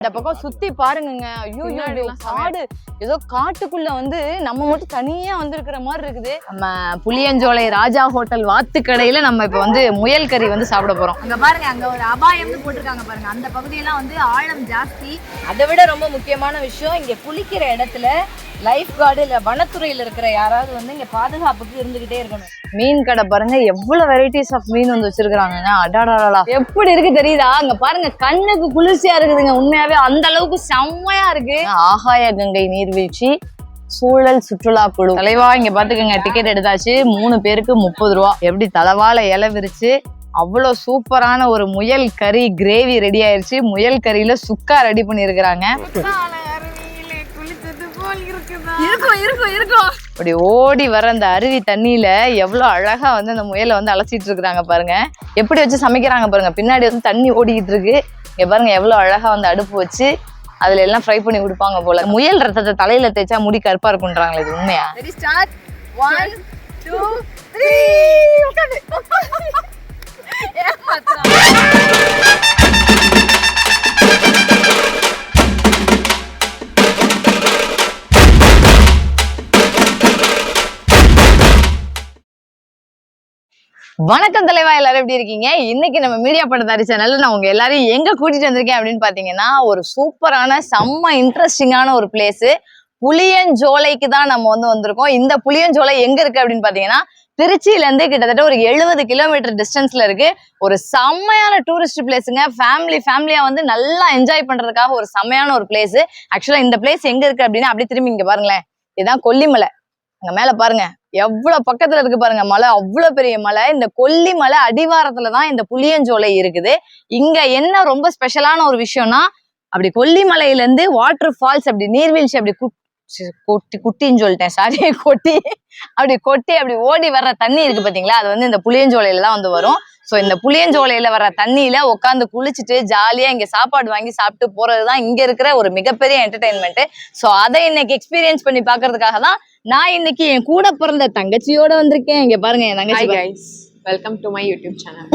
இந்த பக்கம் சுத்தி பாருங்க. ஐயோ காடு, ஏதோ காட்டுக்குள்ள வந்து நம்ம மட்டும் தனியா வந்திருக்கிற மாதிரி இருக்குது. நம்ம புளியஞ்சோலை ராஜா ஹோட்டல் வாத்துக்கடையில நம்ம இப்ப வந்து முயல் கறி வந்து சாப்பிட போறோம். அங்க பாருங்க, அங்க ஒரு அபாயம்னு போட்டிருக்காங்க பாருங்க. அந்த பகுதியெல்லாம் வந்து ஆழம் ஜாஸ்தி. அதை விட ரொம்ப முக்கியமான விஷயம், இங்க குளிக்கிற இடத்துல லைஃப் கார்டு இல்ல வனத்துறையில இருக்கிற யாராவது வந்து இங்க பாதுகாப்புக்கு இருந்துகிட்டே இருக்கணும். மீன் கடை பாருங்க, எவ்வளவு வெரைட்டிஸ் ஆஃப் மீன் வந்து வச்சிருக்காங்க. அடாடாடா, எப்படி இருக்கு தெரியுதா? அங்க பாருங்க, கண்ணுக்கு குளிர்ச்சியா இருக்குதுங்க. உண்மையாவே அந்த அளவுக்கு செம்மையா இருக்கு. ஆகாய கங்கை நீர்வீழ்ச்சி சூழல் சுற்றுலா குழு தலைவா, இங்க பாத்துக்கங்க, டிக்கெட் எடுத்தாச்சு. 3 பேருக்கு 30 ரூபா. எப்படி தலவாழை இலை விரிச்சு அவ்வளோ சூப்பரான ஒரு முயல் கறி கிரேவி ரெடி ஆயிருச்சு. முயல் கறியில சுக்கா ரெடி பண்ணிருக்கிறாங்க. அப்படி ஓடி வர அந்த அருவி தண்ணியில எவ்வளவு அழகா வந்து அந்த முயலை வந்து அலசிட்டு இருக்கிறாங்க பாருங்க. எப்படி வச்சு சமைக்கிறாங்க பாருங்க. பின்னாடி வந்து தண்ணி ஓடிக்கிட்டு இருக்கு. இங்க பாருங்க எவ்வளவு அழகா வந்து அடுப்பு வச்சு அதுல எல்லாம் ஃப்ரை பண்ணி கொடுப்பாங்க போல. முயல் ரத்தத்தை தலையில தேய்ச்சா முடி கருப்பா இருக்குன்றாங்களே, இது உண்மையா? 1 2 3 வணக்கம் தலைவா, எல்லாரும் எப்படி இருக்கீங்க? இன்னைக்கு நம்ம மீடியா பட்டதாரி சேனல்ல நான் உங்க எல்லாரையும் எங்க கூட்டிட்டு வந்திருக்கேன் அப்படின்னு பாத்தீங்கன்னா, ஒரு சூப்பரான செம்ம இன்ட்ரெஸ்டிங்கான ஒரு பிளேஸ் புளியஞ்சோலைக்கு தான் நம்ம வந்து வந்திருக்கோம். இந்த புளியஞ்சோலை எங்க இருக்கு அப்படின்னு பாத்தீங்கன்னா, திருச்சியில இருந்து கிட்டத்தட்ட ஒரு 70 கிலோமீட்டர் டிஸ்டன்ஸ்ல இருக்கு. ஒரு செம்மையான டூரிஸ்ட் பிளேஸுங்க. ஃபேமிலியா வந்து நல்லா என்ஜாய் பண்றதுக்காக ஒரு செம்மையான ஒரு பிளேஸ். ஆக்சுவலா இந்த பிளேஸ் எங்க இருக்கு அப்படின்னா, அப்படியே திரும்பி இங்க பாருங்களேன், இதுதான் கொல்லிமலை. அங்க மேல பாருங்க எவ்வளவு பக்கத்துல இருக்கு பாருங்க மலை, அவ்வளவு பெரிய மலை. இந்த கொல்லிமலை அடிவாரத்துலதான் இந்த புளியஞ்சோலை இருக்குது. இங்க என்ன ரொம்ப ஸ்பெஷலான ஒரு விஷயம்னா, அப்படி கொல்லிமலையில இருந்து வாட்டர் ஃபால்ஸ், அப்படி நீர்வீழ்ச்சி அப்படி குட்டின்னு சொல்லிட்டேன், சாரி, கொட்டி அப்படி ஓடி வர்ற தண்ணி இருக்கு பாத்தீங்களா, அது வந்து இந்த புளியஞ்சோலையில தான் வந்து வரும். சோ இந்த புளியஞ்சோலையில வர தண்ணியில உட்காந்து குளிச்சுட்டு ஜாலியா இங்க சாப்பாடு வாங்கி சாப்பிட்டு போறதுதான் இங்க இருக்கிற ஒரு மிகப்பெரிய என்டர்டைன்மெண்ட். சோ அதை இன்னைக்கு எக்ஸ்பீரியன்ஸ் பண்ணி பாக்குறதுக்காக தான் நான் இன்னைக்கு என் கூட பிறந்த தங்கச்சியோட வந்திருக்கேன். இங்க பாருங்க என் தங்கச்சி. Welcome to my YouTube channel.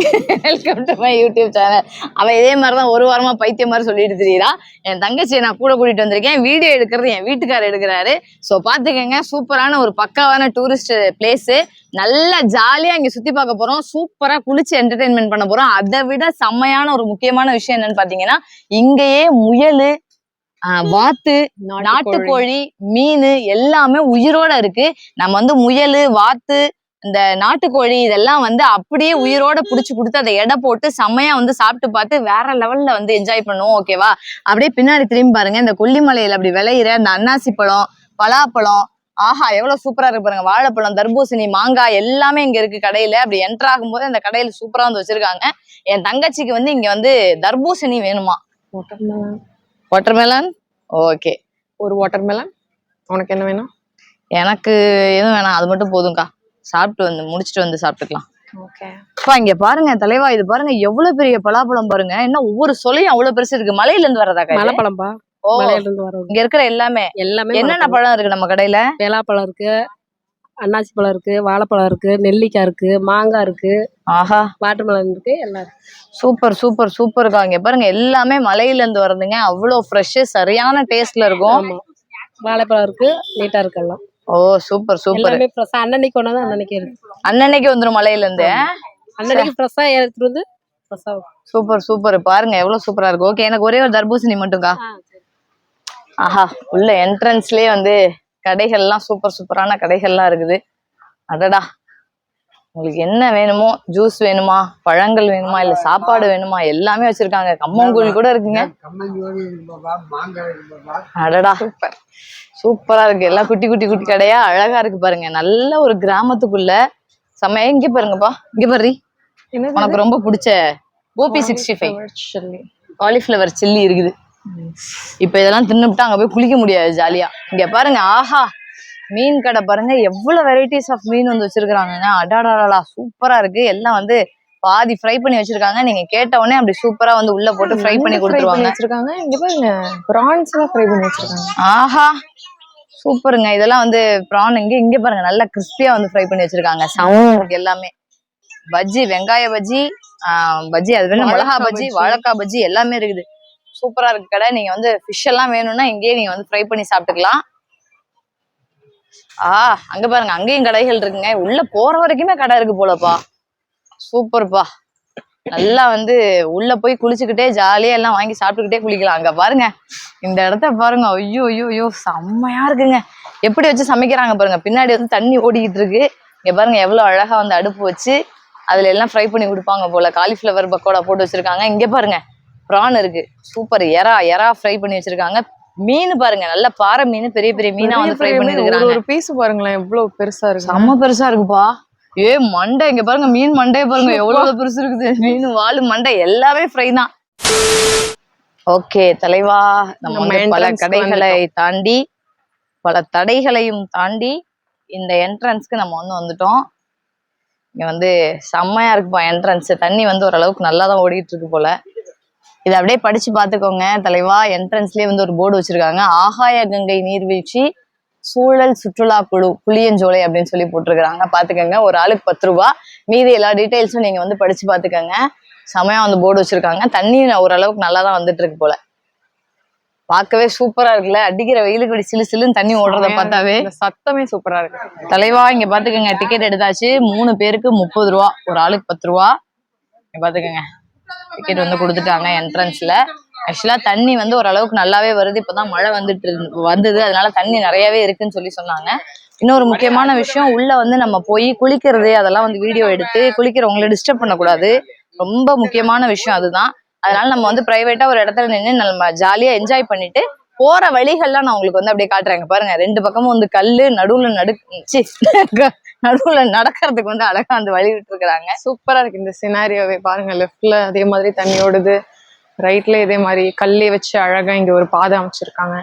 Welcome to my YouTube channel. அவ இதே மாதிரிதான் ஒரு வாரமா பைத்தியம் மாதிரி சொல்லிட்டு தெரியுதா. என் தங்கச்சியை நான் கூட கூட்டிட்டு வந்திருக்கேன். வீடியோ எடுக்கிறது என் வீட்டுக்காரர் எடுக்கிறாரு. சோ பாத்துக்கங்க, சூப்பரான ஒரு பக்காவான டூரிஸ்ட் பிளேஸ். நல்லா ஜாலியா இங்க சுத்தி பார்க்க போறோம். சூப்பரா குளிச்சு என்டர்டைன்மெண்ட் பண்ண போறோம். அதை விட செம்மையான ஒரு முக்கியமான விஷயம் என்னன்னு பாத்தீங்கன்னா, இங்கேயே முயலு, வாத்து, நாட்டுக்கோழி, மீன் எல்லாமே உயிரோட இருக்கு. நம்ம வந்து முயலு, வாத்து, இந்த நாட்டுக்கோழி இதெல்லாம் வந்து அப்படியே உயிரோட புடிச்சு கொடுத்து அதை எடை போட்டு செம்மையா வந்து சாப்பிட்டு பார்த்து வேற லெவல்ல வந்து என்ஜாய் பண்ணுவோம். ஓகேவா? அப்படியே பின்னாடி திரும்பி பாருங்க, இந்த கொல்லிமலையில அப்படி விளையிற இந்த அன்னாசி பழம், பலாப்பழம், ஆஹா எவ்வளவு சூப்பரா இருக்கு பாருங்க. வாழைப்பழம், தர்பூசணி, மாங்காய் எல்லாமே இங்க இருக்கு கடையில. அப்படி என்டர் ஆகும் போது அந்த கடையில சூப்பரா வந்து வச்சிருக்காங்க. என் தங்கச்சிக்கு வந்து இங்க வந்து தர்பூசணி வேணுமா? வாட்டர்மெலன். ஓகே, ஒரு வாட்டர்மெலன். உனக்கு என்ன வேணும்? எனக்கு எதுவும் வேணாம், அது மட்டும் போதும்க்கா. சாப்பிட்டு வந்து முடிச்சுட்டு வந்து சாப்பிட்டுக்கலாம். ஓகே. இங்க பாருங்க தலைவா, இது பாருங்க எவ்வளவு பெரிய பலாப்பழம் பாருங்க. என்ன ஒவ்வொரு சொலையும் அவ்வளவு பெருசு இருக்கு. மலையில இருந்து வர்றதாக்கா? மலைப்பழம்பா. ஓ, மலையில இருந்து வர்றது. இங்க இருக்கிற எல்லாமே என்னென்ன பழம் இருக்கு நம்ம கடையில? பலாப்பழம் இருக்கு, அன்னாசி பழம் இருக்கு, வாழைப்பழம் இருக்கு, நெல்லிக்காய் இருக்கு, மாங்காய் இருக்கு, ஆஹா வாட்டர்மெலன் இருக்கு, எல்லாம் இருக்கு. சூப்பர் சூப்பர் சூப்பர்க்கா. இங்க பாருங்க எல்லாமே மலையில இருந்து வருதுங்க. அவ்வளவு ஃப்ரெஷ், சரியான டேஸ்ட்ல இருக்கும். வாழைப்பழம் இருக்கு, நீட்டா இருக்கு எல்லாம். ஓ சூப்பர் சூப்பர். எல்லாமே ஃப்ரெஷ். அன்னன்னைக்கு கொண்டாந்து அன்னன்னைக்கு இருக்கு. அன்னன்னைக்கு வந்துரும் மலையில இருந்து. அன்னன்னைக்கு ஃப்ரெஷ்ஷா எடுத்துட்டு வந்து ஃப்ரெஷ்ஷா. Super super. பாருங்க எவ்வளவு சூப்பரா இருக்கு. ஓகே, எனக்கு ஒரே ஒரு தர்பூசணி மட்டும்க்கா. ஆஹா, உள்ள என்ட்ரன்ஸ்லயே வந்து கடைகள்லாம் சூப்பர் சூப்பரான கடைகள்லாம் இருக்குது. அடடா, உங்களுக்கு என்ன வேணுமோ, ஜூஸ் வேணுமா, பழங்கள் வேணுமா, இல்ல சாப்பாடு வேணுமா, எல்லாமே வச்சிருக்காங்க. கம்மங்கூழ் கூட இருக்குங்க. அடடா, சூப்பரா இருக்கு. எல்லாம் குட்டி குட்டி குட்டி கடையா அழகா இருக்கு பாருங்க. நல்ல ஒரு கிராமத்துக்குள்ள செம்மையா. இங்க பாருங்கப்பா, இங்க பாரு, உனக்கு ரொம்ப பிடிச்ச கோபி 65 காலிஃபிளவர் சில்லி இருக்குது. இப்ப இதெல்லாம் தின்னுபிட்டா அங்க போய் குளிக்க முடியாது ஜாலியா. இங்க பாருங்க, ஆஹா மீன் கடை பாருங்க, எவ்வளவு வெரைட்டிஸ் ஆஃப் மீன் வந்து வச்சிருக்காங்க. அடாடாடா, சூப்பரா இருக்கு. எல்லாம் வந்து பாதி ஃப்ரை பண்ணி வச்சிருக்காங்க. நீங்க கேட்ட உடனே அப்படி சூப்பரா வந்து உள்ள போட்டு ஃப்ரை பண்ணி கொடுத்துருவாங்க. இங்க பாருங்க, பிரான்ஸ் எல்லாம் ஃப்ரை பண்ணி வச்சிருக்காங்க. ஆஹா சூப்பருங்க. இதெல்லாம் வந்து பிரான். இங்க பாருங்க, நல்லா கிறிஸ்பியா வந்து ஃப்ரை பண்ணி வச்சிருக்காங்க. சவுண்ட் எல்லாமே. பஜ்ஜி, வெங்காய பஜ்ஜி, பஜ்ஜி, அது வேணும், மிளகா பஜ்ஜி, வாழைக்காய் பஜ்ஜி எல்லாமே இருக்குது. சூப்பரா இருக்கு கடை. நீங்க வந்து ஃபிஷ் எல்லாம் வேணும்னா இங்கேயே நீங்க வந்து ஃப்ரை பண்ணி சாப்பிட்டுக்கலாம். அங்க பாருங்க, அங்கேயும் கடைகள் இருக்குங்க. உள்ள போற வரைக்குமே கடை இருக்கு போலப்பா. சூப்பர்ப்பா. நல்லா வந்து உள்ள போய் குளிச்சுக்கிட்டே ஜாலியா எல்லாம் வாங்கி சாப்பிட்டுக்கிட்டே குளிக்கலாம். அங்க பாருங்க, இந்த இடத்த பாருங்க. ஐயோ ஐயோ ஐயோ, செம்மையா இருக்குங்க. எப்படி வச்சு சமைக்கிறாங்க பாருங்க. பின்னாடி வந்து தண்ணி ஓடிக்கிட்டு இருக்கு. இங்க பாருங்க எவ்வளவு அழகா வந்து அடுப்பு வச்சு அதுல எல்லாம் ஃப்ரை பண்ணி கொடுப்பாங்க போல. காலிஃபிளவர் பக்கோடா போட்டு வச்சிருக்காங்க. இங்க பாருங்க பிரான் இருக்கு. சூப்பர். எறா ஃப்ரை பண்ணி வச்சிருக்காங்க. மீன் பாருங்க, நல்ல பாறை மீன், பெரிய பெரிய மீனா வந்து ஃப்ரை பண்ணி இருக்காங்க. ஒரு பீஸ் பாருங்களேன் எவ்வளவு பெருசா இருக்கு. செம்ம பெருசா இருக்குப்பா. மண்டை இங்க பாருங்க, மீன் மண்டைய பாருங்க எவ்வளவு பெருசு இருக்குது. மீன் வாலு மண்டை எல்லாமே ஃப்ரை தான். ஓகே தலைவா, நம்ம வந்து பல கடைகளை தாண்டி பல தடைகளையும் தாண்டி இந்த என்ட்ரன்ஸ்க்கு நம்ம வந்து வந்துட்டோம். இங்க வந்து செம்மையா இருக்குப்பா என்ட்ரன்ஸ். தண்ணி வந்து ஓரளவுக்கு நல்லா தான் ஓடிட்டு இருக்கு போல. இதை அப்படியே படிச்சு பாத்துக்கோங்க தலைவா. என்ட்ரன்ஸ்லயே வந்து ஒரு போர்டு வச்சிருக்காங்க. ஆகாய கங்கை நீர்வீழ்ச்சி சூழல் சுற்றுலா குழு புளியஞ்சோலை அப்படின்னு சொல்லி போட்டிருக்காங்க. பாத்துக்கோங்க. ஒரு ஆளுக்கு 10 ரூபா. மீதி எல்லா டீட்டெயில்ஸும் நீங்க வந்து படிச்சு பாத்துக்கோங்க. செமையா வந்து போர்டு வச்சிருக்காங்க. தண்ணி ஓரளவுக்கு நல்லா தான் வந்துட்டு இருக்கு போல. பார்க்கவே சூப்பரா இருக்குல்ல. அடிக்கிற வெயிலுக்கு இப்படி சிலு சிலுன்னு தண்ணி ஓடுறத பார்த்தாவே சத்தமே சூப்பரா இருக்கு தலைவா. இங்க பாத்துக்கோங்க, டிக்கெட் எடுத்தாச்சு. 3 பேருக்கு 30 ரூபா, ஒரு ஆளுக்கு 10 ரூபா. இங்க பாத்துக்கோங்க, டிக்கெட் வந்து கொடுத்துட்டாங்க என்ட்ரன்ஸ்ல. ஆக்சுவலா தண்ணி வந்து ஓரளவுக்கு நல்லாவே வருது. இப்பதான் மழை வந்தது, அதனால தண்ணி நிறையவே இருக்குன்னு சொல்லி சொன்னாங்க. இன்னொரு முக்கியமான விஷயம், உள்ள வந்து நம்ம போய் குளிக்கிறது அதெல்லாம் வந்து வீடியோ எடுத்து குளிக்கிறவங்களை டிஸ்டர்ப் பண்ணக்கூடாது. ரொம்ப முக்கியமான விஷயம் அதுதான். அதனால நம்ம வந்து பிரைவேட்டா ஒரு இடத்துல நின்று நம்ம ஜாலியா என்ஜாய் பண்ணிட்டு போற வழிகள்லாம் நான் உங்களுக்கு வந்து அப்படியே காட்டுறேங்க. பாருங்க, 2 பக்கமும் வந்து கல்லு, நடுவுல நடக்கிறதுக்கு வந்து அழகா அந்த வழி விட்டு இருக்கிறாங்க. சூப்பரா இருக்கு இந்த சினாரியோவே. பாருங்க, லெஃப்ட்ல அதே மாதிரி தண்ணி ஓடுது, ரைட்ல இதே மாதிரி கல்லே வச்சு அழகா இங்க ஒரு பாதை அமைச்சிருக்காங்க.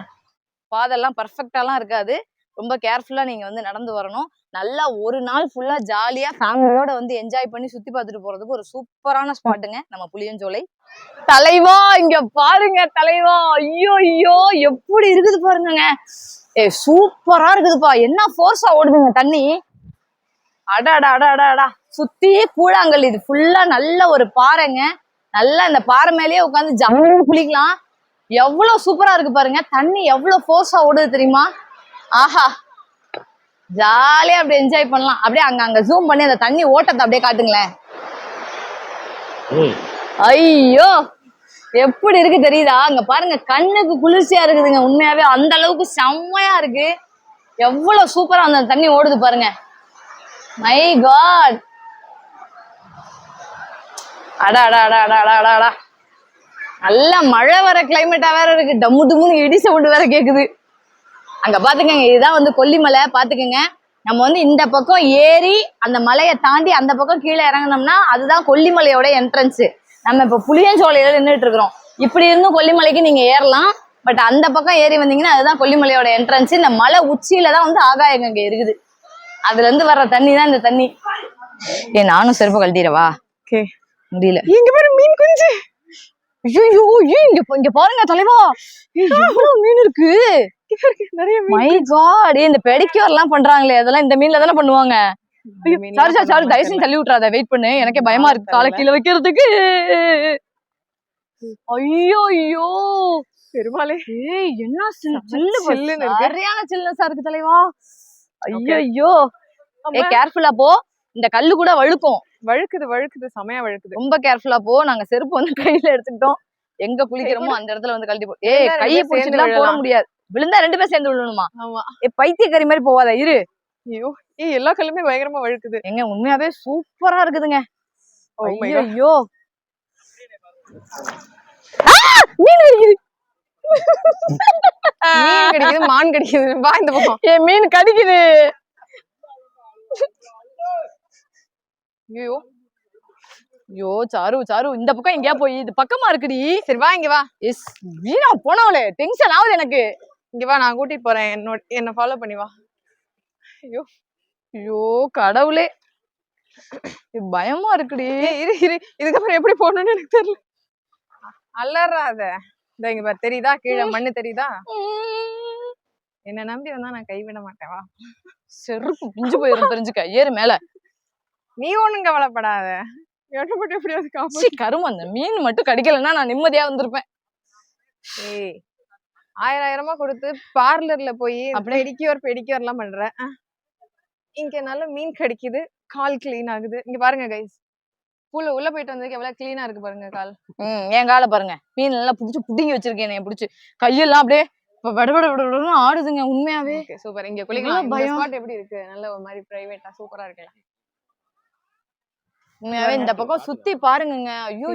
பாதெல்லாம் பர்ஃபெக்டாலாம் இருக்காது. ரொம்ப கேர்ஃபுல்லா நீங்க வந்து நடந்து வரணும். நல்லா ஒரு நாள் ஃபுல்லா ஜாலியா ஃபேமிலியோட வந்து என்ஜாய் பண்ணி சுத்தி பார்த்துட்டு போறதுக்கு ஒரு சூப்பரான ஸ்பாட்டுங்க நம்ம புளியஞ்சோலை. தலைவா இங்க பாருங்க தலைவா. ஐயோ ஐயோ, எப்படி இருக்குது பாருங்க. சூப்பரா இருக்குதுப்பா. என்ன ஃபோர்ஸா ஓடுதுங்க தண்ணி. அடா சுத்தி கூழாங்கல். இது ஃபுல்லா நல்ல ஒரு பாறைங்க. நல்லா இந்த பாறை மேலேயே உட்காந்து ஜம்முன்னு குளிக்கலாம். எவ்வளவு சூப்பரா இருக்கு பாருங்க. தண்ணி எவ்வளவு ஃபோர்ஸா ஓடுது தெரியுமா. ஆஹா, ஜாலியா அப்படி என்ஜாய் பண்ணலாம். அப்படியே அங்க ஜூம் பண்ணி அந்த தண்ணி ஓட்டத்தை அப்படியே காட்டுங்களேன். ஐயோ, எப்படி இருக்கு தெரியுதா. அங்க பாருங்க, கண்ணுக்கு குளிர்ச்சியா இருக்குதுங்க. உண்மையாவே அந்த அளவுக்கு செம்மையா இருக்கு. எவ்வளவு சூப்பரா அந்த தண்ணி ஓடுது பாருங்க. My god. அடா நல்ல மழை வர கிளைமேட்டா வேற இருக்கு. டம்மு டம்முன்னு இடி சவுண்ட் வேற கேக்குது. அங்க பாத்துக்கங்க, இதுதான் வந்து கொல்லிமலை. பாத்துக்கங்க, நம்ம வந்து இந்த பக்கம் ஏறி அந்த மலையை தாண்டி அந்த பக்கம் கீழே இறங்கினோம்னா அதுதான் கொல்லிமலையோட என்ட்ரன்ஸ். நம்ம இப்ப புளியஞ்சோலையில நின்றுட்டு இருக்கிறோம். இப்படி இருந்தும் கொல்லிமலைக்கு நீங்க ஏறலாம். பட் அந்த பக்கம் ஏறி வந்தீங்கன்னா அதுதான் கொல்லிமலையோட என்ட்ரன்ஸ். இந்த மலை உச்சியில தான் வந்து ஆகாய கங்கை இருக்குது. அதுல இருந்து வர்ற தண்ணி தான் இந்த தண்ணி. நானும் செருப்பு கழட்டிடவா? முடியல. இங்க பாரு மீன் குஞ்சு. ஐயோ, இங்க பாருங்க தலைவா, எவ்வளவு மீன் இருக்கு. My God. இந்த பெடிக்யூர் எல்லாம் பண்றாங்களே, அதெல்லாம் இந்த மீன்ல தானே பண்ணுவாங்க. சாரி தயவு செஞ்சு தள்ளி விட்டுறாத. வெயிட் பண்ணு, எனக்கே பயமா இருக்கு காலை கீழே வைக்கிறதுக்கு. ஐயோ ஐயோ பெருமாளே, என்ன சரியான சில்னஸா இருக்கு தலைவா. ஐயோ, கேர்ஃபுல்லா போ. இந்த கல்லு கூட வழுக்குது செமையா வழுக்குது. ரொம்ப கேர்ஃபுல்லா போ. நாங்க செருப்பு வந்து கையில எடுத்துக்கிட்டோம். எங்க குளிக்கிறோமோ அந்த இடத்துல வந்து கழட்டி போ. கையை பிடிச்சிட்டுலாம் போட முடியாது. விழுந்தா 2 பேர் சேர்ந்து விழணுமா? பைத்தியக்காரி மாதிரி போவாத இரு. ஐயோ, எல்லா கல்லுமே பயங்கரமா வழுக்குது. எங்க உண்மையாவே சூப்பரா இருக்குதுங்க. ஐயோ, மீன் கடிக்குது. மான் கடிக்குது. வா இந்த பக்கம். மீன் கடிக்குது. ஐயோ சாரு இந்த பக்கம் எங்கயா போய் இது பக்கமா இருக்குடி. சரி வா, இங்க வா. வீணா போனவளே, டென்ஷன் ஆகுது எனக்கு. இங்க வா, நான் கூட்டிட்டு போறேன். என்ன ஃபாலோ பண்ணி வா. ஐயோ கடவுளே, பயமா இருக்குடி. இரு இதுக்கப்புறம் எப்படி போகணும்னு எனக்கு தெரியல. அலறாத. இந்த இங்க பாரு, தெரியுதா கீழே மண்ணு தெரியுதா? என்ன நம்பி வந்தா நான் கைவிட மாட்டேன். வா, செருப்பு பிஞ்சு போயிரும் தெரிஞ்சுக்க. ஏறு மேல. நீ ஒண்ணும் கவலைப்படாத. எப்படியாவது கரும, அந்த மீன் மட்டும் கடிக்கலன்னா நான் நிம்மதியா வந்திருப்பேன். ஏய் 1000 கொடுத்து பார்லர்ல போய் பெடிக்யூர் எல்லாம் பண்ற. இங்க நல்ல மீன் கிடைக்குது, கால் கிளீன் ஆகுது. இங்க பாருங்க கைஸ், உள்ள போயிட்டு வந்ததுக்கு எவ்வளவு கிளீனா இருக்கு பாருங்க கால். என் காலை பாருங்க, மீன் நல்லா புடிங்கி வச்சிருக்கேன். என் பிடிச்சி கையெல்லாம் அப்படியே விட ஆடுதுங்க உண்மையாவே. சூப்பர். இங்க குளிக்கலாம். ஸ்பாட் எப்படி இருக்கு? நல்ல ஒரு மாதிரி பிரைவேட்டா சூப்பரா இருக்குல்ல. உண்மையாவே இந்த பக்கம் சுத்தி பாருங்க. ஐயோ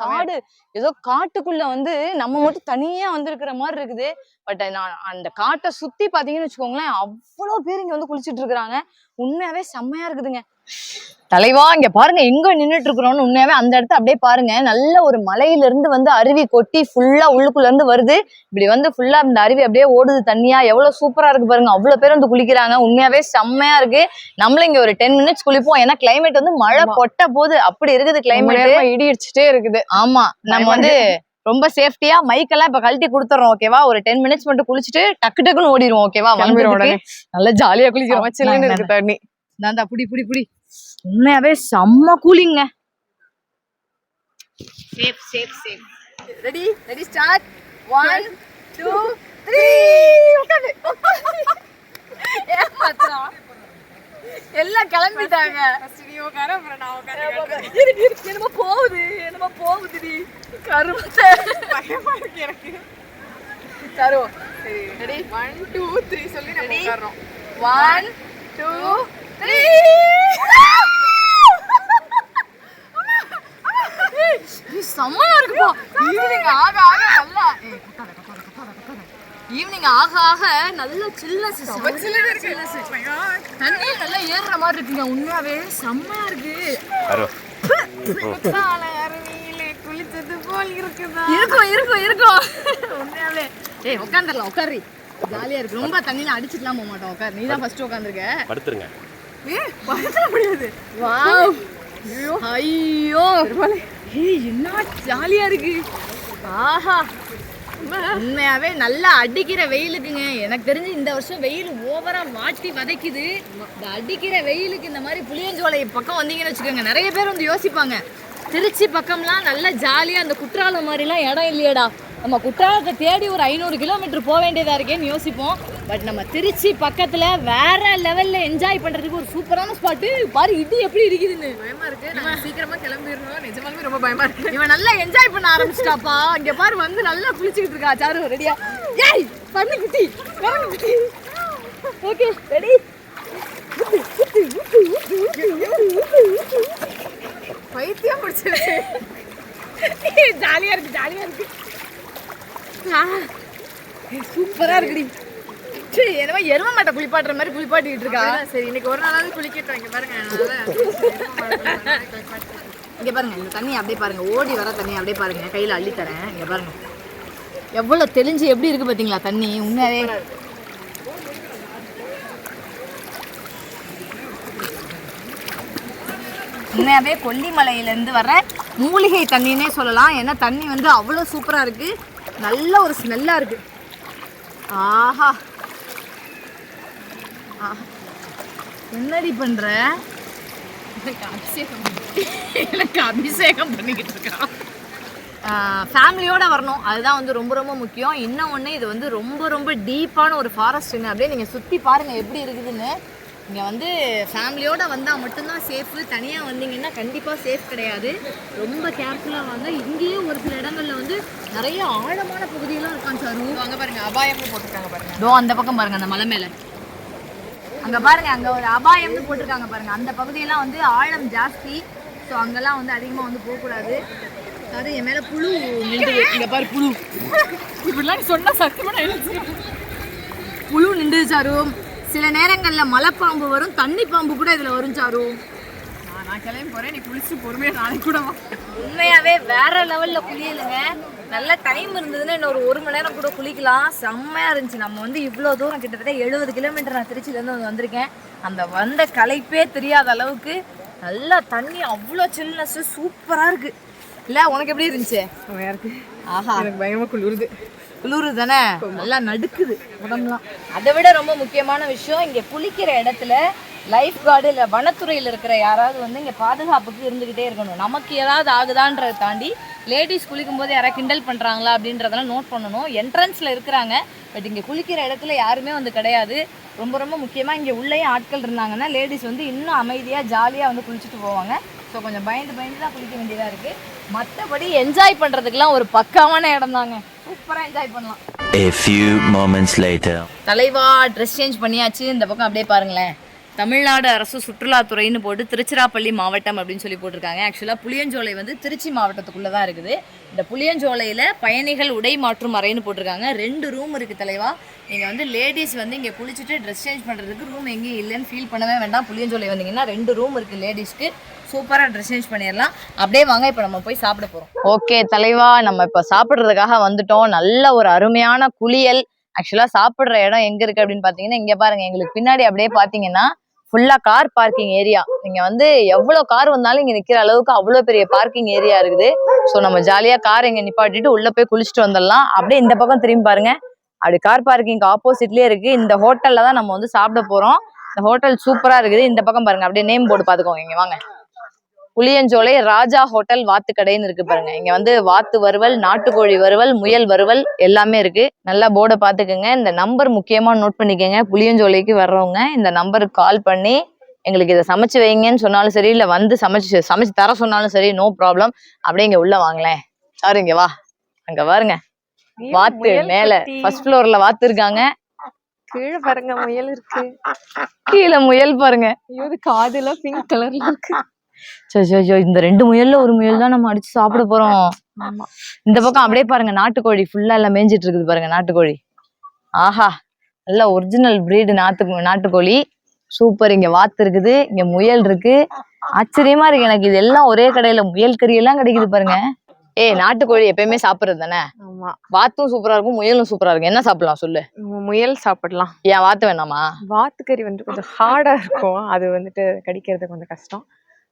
காடு, ஏதோ காட்டுக்குள்ள வந்து நம்ம மட்டும் தனியா வந்திருக்கிற மாதிரி இருக்குது. பட் நான் அந்த காட்டை சுத்தி பாத்தீங்கன்னு வச்சுக்கோங்களேன், அவ்வளவு பேர் இங்க வந்து குளிச்சுட்டு இருக்கிறாங்க. உண்மையாவே செம்மையா இருக்குதுங்க. தலைவா இங்க பாருங்க எங்க நின்றுட்டு இருக்கிறோம்னு. உண்மையாவே அந்த இடத்த அப்படியே பாருங்க, நல்ல ஒரு மலையில இருந்து வந்து அருவி கொட்டி ஃபுல்லா உள்ளுக்குள்ள இருந்து வருது. இப்படி வந்து ஃபுல்லா இந்த அருவி அப்படியே ஓடுது தண்ணியா. எவ்வளவு சூப்பரா இருக்கு பாருங்க. அவ்வளவு பேர் வந்து குளிக்கிறாங்க. உண்மையாவே செம்மையா இருக்கு. நம்மளும் இங்க ஒரு 10 மினிட்ஸ் குளிப்போம். ஏன்னா கிளைமேட் வந்து மழை கொட்ட போது அப்படி இருக்குது கிளைமேட். இடி அடிச்சுட்டே இருக்குது. ஆமா, நம்ம வந்து ரொம்ப சேஃப்டியா மைக்கெல்லாம் இப்ப கழட்டி கொடுத்துறோம். ஓகேவா? ஒரு 10 மினிட்ஸ் மட்டும் குளிச்சுட்டு டக்கு டக்குன்னு ஓடிடுவோம். ஓகேவா? நல்லா ஜாலியா குளிக்கிறோம். இருக்கு தண்ணி. நான் புடி புடி புடி. உண்மையாவே செம்ம கூலிங்க. Safe safe safe. Ready start. 1 2 3. ஏமாத்ரா எல்லாம் கிளம்பிட்டாங்க. என்னமோ போகுதுடி கருமத்தை. பயமா இருக்கு எனக்கு. சரோ ரெடி 1 2 3 சொல்லி நம்ம உட்கார்றோம். 1 2 3. செம்மையா இருக்குப்பா. ஈவினிங் ஆக ஆக நல்லா ஈவினிங் ஆக ஆக நல்ல சில்னஸ் தண்ணி நல்லா ஏறுற மாதிரி இருக்குங்க. உண்மையாவே செம்மையா இருக்கு. குளிச்சது போல் இருக்குதா? இருக்கும் உண்மையாவே. ஏய் உட்காந்துடலாம், உட்காரு. ஜாலியா இருக்கு. ரொம்ப தண்ணியில அடிச்சுக்கலாம் போக மாட்டோம். உட்காரு. நீ தான் ஃபர்ஸ்ட் உட்காந்துருக்க. படுத்துருங்க. படுத்துற முடியாது. வாவ் ஐயோ என்ன ஜாலியா இருக்கு. ஆஹா உண்மையாவே நல்லா அடிக்கிற வெயிலுக்குங்க. எனக்கு தெரிஞ்சு இந்த வருஷம் வெயில் ஓவரா வாட்டி வதைக்குது. இந்த அடிக்கிற வெயிலுக்கு இந்த மாதிரி புளியஞ்சோலை பக்கம் வந்தீங்கன்னு வச்சுக்கோங்க, நிறைய பேர் வந்து யோசிப்பாங்க, திருச்சி பக்கம்லாம் நல்லா ஜாலியா அந்த குற்றாலம் மாதிரிலாம் இடம் இல்லையடா, நம்ம குற்றாலத்தை தேடி ஒரு 500 கிலோமீட்டர் போக வேண்டியதா இருக்கேன்னு யோசிப்போம். பட் நம்ம திருச்சி பக்கத்துல வேற லெவல்ல என்ஜாய் பண்றதுக்கு ஒரு சூப்பரான ஸ்பாட்டு. பாரு இடி எப்படி இருக்குதுன்னு. பயமா இருக்கு. நான் சீக்கிரமா கிளம்பிடணும். நிஜமாலுமே ரொம்ப பயமா இருக்கு. இவன் நல்லா என்ஜாய் பண்ண ஆரம்பிச்சிட்டாப்பா. இங்க பாரு வந்து நல்லா குளிச்சுக்கிட்டு இருக்கா சாரு. ரெடியா? ஏய் பண்ணு குட்டி வரணும் குட்டி. Okay ready. பைத்தியம் பிடிச்சிருக்கு. ஜாலியா இருக்கு. சூப்பரா இருக்குடி. என்னவோ எரும மாட்டை குளிப்பாட்டுற மாதிரி குளிப்பாட்டிட்டு இருக்கா. சரி இன்னைக்கு ஒரு நாளாவது குளிக்கட்டும். இங்க பாருங்க இங்க பாருங்க இந்த தண்ணி அப்படியே பாருங்க, ஓடி வர தண்ணி அப்படியே பாருங்க, கையில அள்ளி தரேன். இங்க பாருங்க எவ்வளவு தெளிஞ்சு எப்படி இருக்கு பாத்தீங்களா தண்ணி. உண்மையாவே கொல்லிமலையிலேருந்து வர மூலிகை தண்ணின்னே சொல்லலாம். ஏன்னா தண்ணி வந்து அவ்வளோ சூப்பராக இருக்குது, நல்ல ஒரு ஸ்மெல்லாக இருக்குது. ஆஹா என்னடி பண்ணுற? எனக்கு அபிஷேகம் பண்ணிக்கிட்டு இருக்கான். ஃபேமிலியோடு வரணும், அதுதான் வந்து ரொம்ப ரொம்ப முக்கியம். இன்னும் ஒன்று, இது வந்து ரொம்ப ரொம்ப டீப்பான ஒரு ஃபாரஸ்ட்டுங்க. அப்படியே நீங்கள் சுற்றி பாருங்கள் எப்படி இருக்குதுன்னு. இங்கே வந்து ஃபேமிலியோடு வந்தால் மட்டும்தான் சேஃபு. தனியாக வந்தீங்கன்னா கண்டிப்பாக சேஃப் கிடையாது. ரொம்ப கேர்ஃபுல்லாக வாங்க. இங்கேயே ஒரு சில இடங்களில் வந்து நிறைய ஆழமான பகுதியெல்லாம் இருக்காங்க சார். அங்கே பாருங்கள் அபாயம்னு போட்டிருக்காங்க பாருங்கள். தோ அந்த பக்கம் பாருங்கள், அந்த மலை மேலே அங்கே பாருங்கள், அங்கே ஒரு அபாயம்னு போட்டிருக்காங்க பாருங்கள். அந்த பகுதியெல்லாம் வந்து ஆழம் ஜாஸ்தி. ஸோ அங்கெல்லாம் வந்து அதிகமாக வந்து போகக்கூடாது. அது என் மேலே புழு நின்று. இங்கே பாரு புழு. இப்படிலாம் சொன்னால் சத்தியமாக புழு நின்று சாரு. சில நேரங்களில் மலைப்பாம்பு வரும், தண்ணி பாம்பு கூட இதில் வரும் சாரு. நான் கிளம்பி போகிறேன், நீ குளிச்சு பொறுமையாக நாளைக்கு கூட வா. உண்மையாகவே வேற லெவலில் குளியலுங்க. நல்ல டைம் இருந்ததுன்னா இன்னொரு 1 மணி நேரம் கூட குளிக்கலாம். செம்மையாக இருந்துச்சு. நம்ம வந்து இவ்வளோ தூரம் கிட்டத்தட்ட 70 கிலோமீட்டர் நான் திருச்சியிலேருந்து வந்திருக்கேன். அந்த வந்த களைப்பே தெரியாத அளவுக்கு நல்லா தண்ணி, அவ்வளோ சில்னஸ், சூப்பராக இருக்குது. இல்லை உனக்கு எப்படி இருந்துச்சு? செம்மையாக இருக்கு. ஆஹா எனக்கு பயமாக குளிருது. குளிரு தானே, நல்லா நடுக்குது உடம்புலாம். அதை விட ரொம்ப முக்கியமான விஷயம், இங்கே குளிக்கிற இடத்துல லைஃப் கார்டு இல்லை வனத்துறையில் இருக்கிற யாராவது வந்து இங்கே பாதுகாப்புக்கு இருந்துக்கிட்டே இருக்கணும். நமக்கு ஏதாவது ஆகுதான்றதை தாண்டி லேடிஸ் குளிக்கும் போது யாராவது கிண்டல் பண்ணுறாங்களா அப்படின்றதெல்லாம் நோட் பண்ணணும். என்ட்ரன்ஸில் இருக்கிறாங்க, பட் இங்கே குளிக்கிற இடத்துல யாருமே வந்து கிடையாது. ரொம்ப ரொம்ப முக்கியமாக இங்கே உள்ளேயும் ஆட்கள் இருந்தாங்கன்னா லேடிஸ் வந்து இன்னும் அமைதியாக ஜாலியாக வந்து குளிச்சுட்டு போவாங்க. ஸோ கொஞ்சம் பயந்து தான் குளிக்க வேண்டியதாக இருக்குது. மற்றபடி என்ஜாய் பண்ணுறதுக்குலாம் ஒரு பக்காவான இடம் தாங்க. சூப்பராக என்ஜாய் பண்ணலாம். A few moments later. தலைவா ட்ரெஸ் சேஞ்ச் பண்ணியாச்சு. இந்த பக்கம் அப்படியே பாருங்களேன், தமிழ்நாடு அரசு சுற்றுலாத்துறைன்னு போட்டு திருச்சிராப்பள்ளி மாவட்டம் அப்படின்னு சொல்லி போட்டிருக்காங்க. ஆக்சுவலாக புளியஞ்சோலை வந்து திருச்சி மாவட்டத்துக்குள்ளே தான் இருக்குது. இந்த புளியஞ்சோலையில் பயணிகள் உடை மாற்றும் அறைன்னு போட்டிருக்காங்க. 2 ரூம் இருக்குது தலைவா. நீங்கள் வந்து லேடிஸ் வந்து இங்கே குளிச்சுட்டு ட்ரெஸ் சேஞ்ச் பண்ணுறதுக்கு ரூம் எங்கேயும் இல்லைன்னு ஃபீல் பண்ணவே வேண்டாம். புளியஞ்சோலை வந்தீங்கன்னா 2 ரூம் இருக்குது லேடிஸ்க்கு. சூப்பராக ட்ரெஸ் சேஞ்ச் பண்ணிடலாம். அப்படியே வாங்க இப்போ நம்ம போய் சாப்பிட போகிறோம். ஓகே தலைவா, நம்ம இப்போ சாப்பிட்றதுக்காக வந்துட்டோம். நல்ல ஒரு அருமையான குளியல். ஆக்சுவலாக சாப்பிட்ற இடம் எங்கே இருக்குது அப்படின்னு பார்த்தீங்கன்னா, இங்கே பாருங்கள், எங்களுக்கு பின்னாடி அப்படியே பார்த்தீங்கன்னா ஃபுல்லாக கார் பார்க்கிங் ஏரியா. நீங்கள் வந்து எவ்வளோ கார் வந்தாலும் இங்கே நிற்கிற அளவுக்கு அவ்வளோ பெரிய பார்க்கிங் ஏரியா இருக்குது. ஸோ நம்ம ஜாலியாக கார் இங்கே நிப்பாட்டிட்டு உள்ளே போய் குளிச்சுட்டு வந்துடலாம். அப்படியே இந்த பக்கம் திரும்பி பாருங்க, அப்படி கார் பார்க்கிங்க்கு ஆப்போசிட்லேயே இருக்குது. இந்த ஹோட்டலில் தான் நம்ம வந்து சாப்பிட போகிறோம். இந்த ஹோட்டல் சூப்பராக இருக்குது. இந்த பக்கம் பாருங்க, அப்படியே நேம் போர்டு பார்த்துக்கோங்க. இங்கே வாங்க, புளியஞ்சோலை ராஜா ஹோட்டல் வாத்துக்கடைன்னு இருக்கு பாருங்க. இங்க வந்து வாத்து வறுவல், நாட்டுக்கோழி வறுவல், முயல் வறுவல் எல்லாமே இருக்கு. நல்லா போர்டை பாத்துக்கோங்க. இந்த நம்பர் முக்கியமா நோட் பண்ணிக்கோங்க. புளியஞ்சோலைக்கு வர்றவங்க இந்த நம்பருக்கு கால் பண்ணி எங்களுக்கு இதை சமைச்சு வைங்கன்னு சொன்னாலும் சரி, இல்ல வந்து சமைச்சு தர சொன்னாலும் சரி, நோ ப்ராப்ளம். அப்படியே இங்க உள்ள வாங்களேன். சார் இங்க வா, அங்க பாருங்க வாத்து மேல ஃபர்ஸ்ட் ஃப்ளோர்ல வாத்து இருக்காங்க. கீழே பாருங்க முயல் இருக்கு. கீழே முயல் பாருங்க. ஐயோ, காதுல பிங்க் கலர்ல இருக்கு. இந்த 2 முயல்ல ஒரு முயல் தான் நம்ம அடிச்சு சாப்பிட போறோம். இந்த பக்கம் அப்படியே பாருங்க, நாட்டுக்கோழி ஃபுல்லா எல்லாம் மேய்ஞ்சிட்டு இருக்குது பாருங்க. நாட்டுக்கோழி, ஆஹா, நல்ல ஒரிஜினல் பிரீடு நாட்டுக்கோழி. சூப்பர். இங்க வாத்து இருக்குது, இங்க முயல் இருக்கு. ஆச்சரியமா இருக்கு எனக்கு. இது எல்லாம் ஒரே கடையில முயல் கறி எல்லாம் கிடைக்குது பாருங்க. நாட்டுக்கோழி எப்பயுமே சாப்பிடுறது தானே. ஆமா, வாத்தும் சூப்பரா இருக்கும், முயலும் சூப்பரா இருக்கும். என்ன சாப்பிடலாம் சொல்லு? முயல் சாப்பிடலாம். ஏன் வாத்து வேணாமா? வாத்துக்கறி வந்து கொஞ்சம் ஹார்டா இருக்கும், அது வந்துட்டு கடிக்கிறது கொஞ்சம் கஷ்டம்.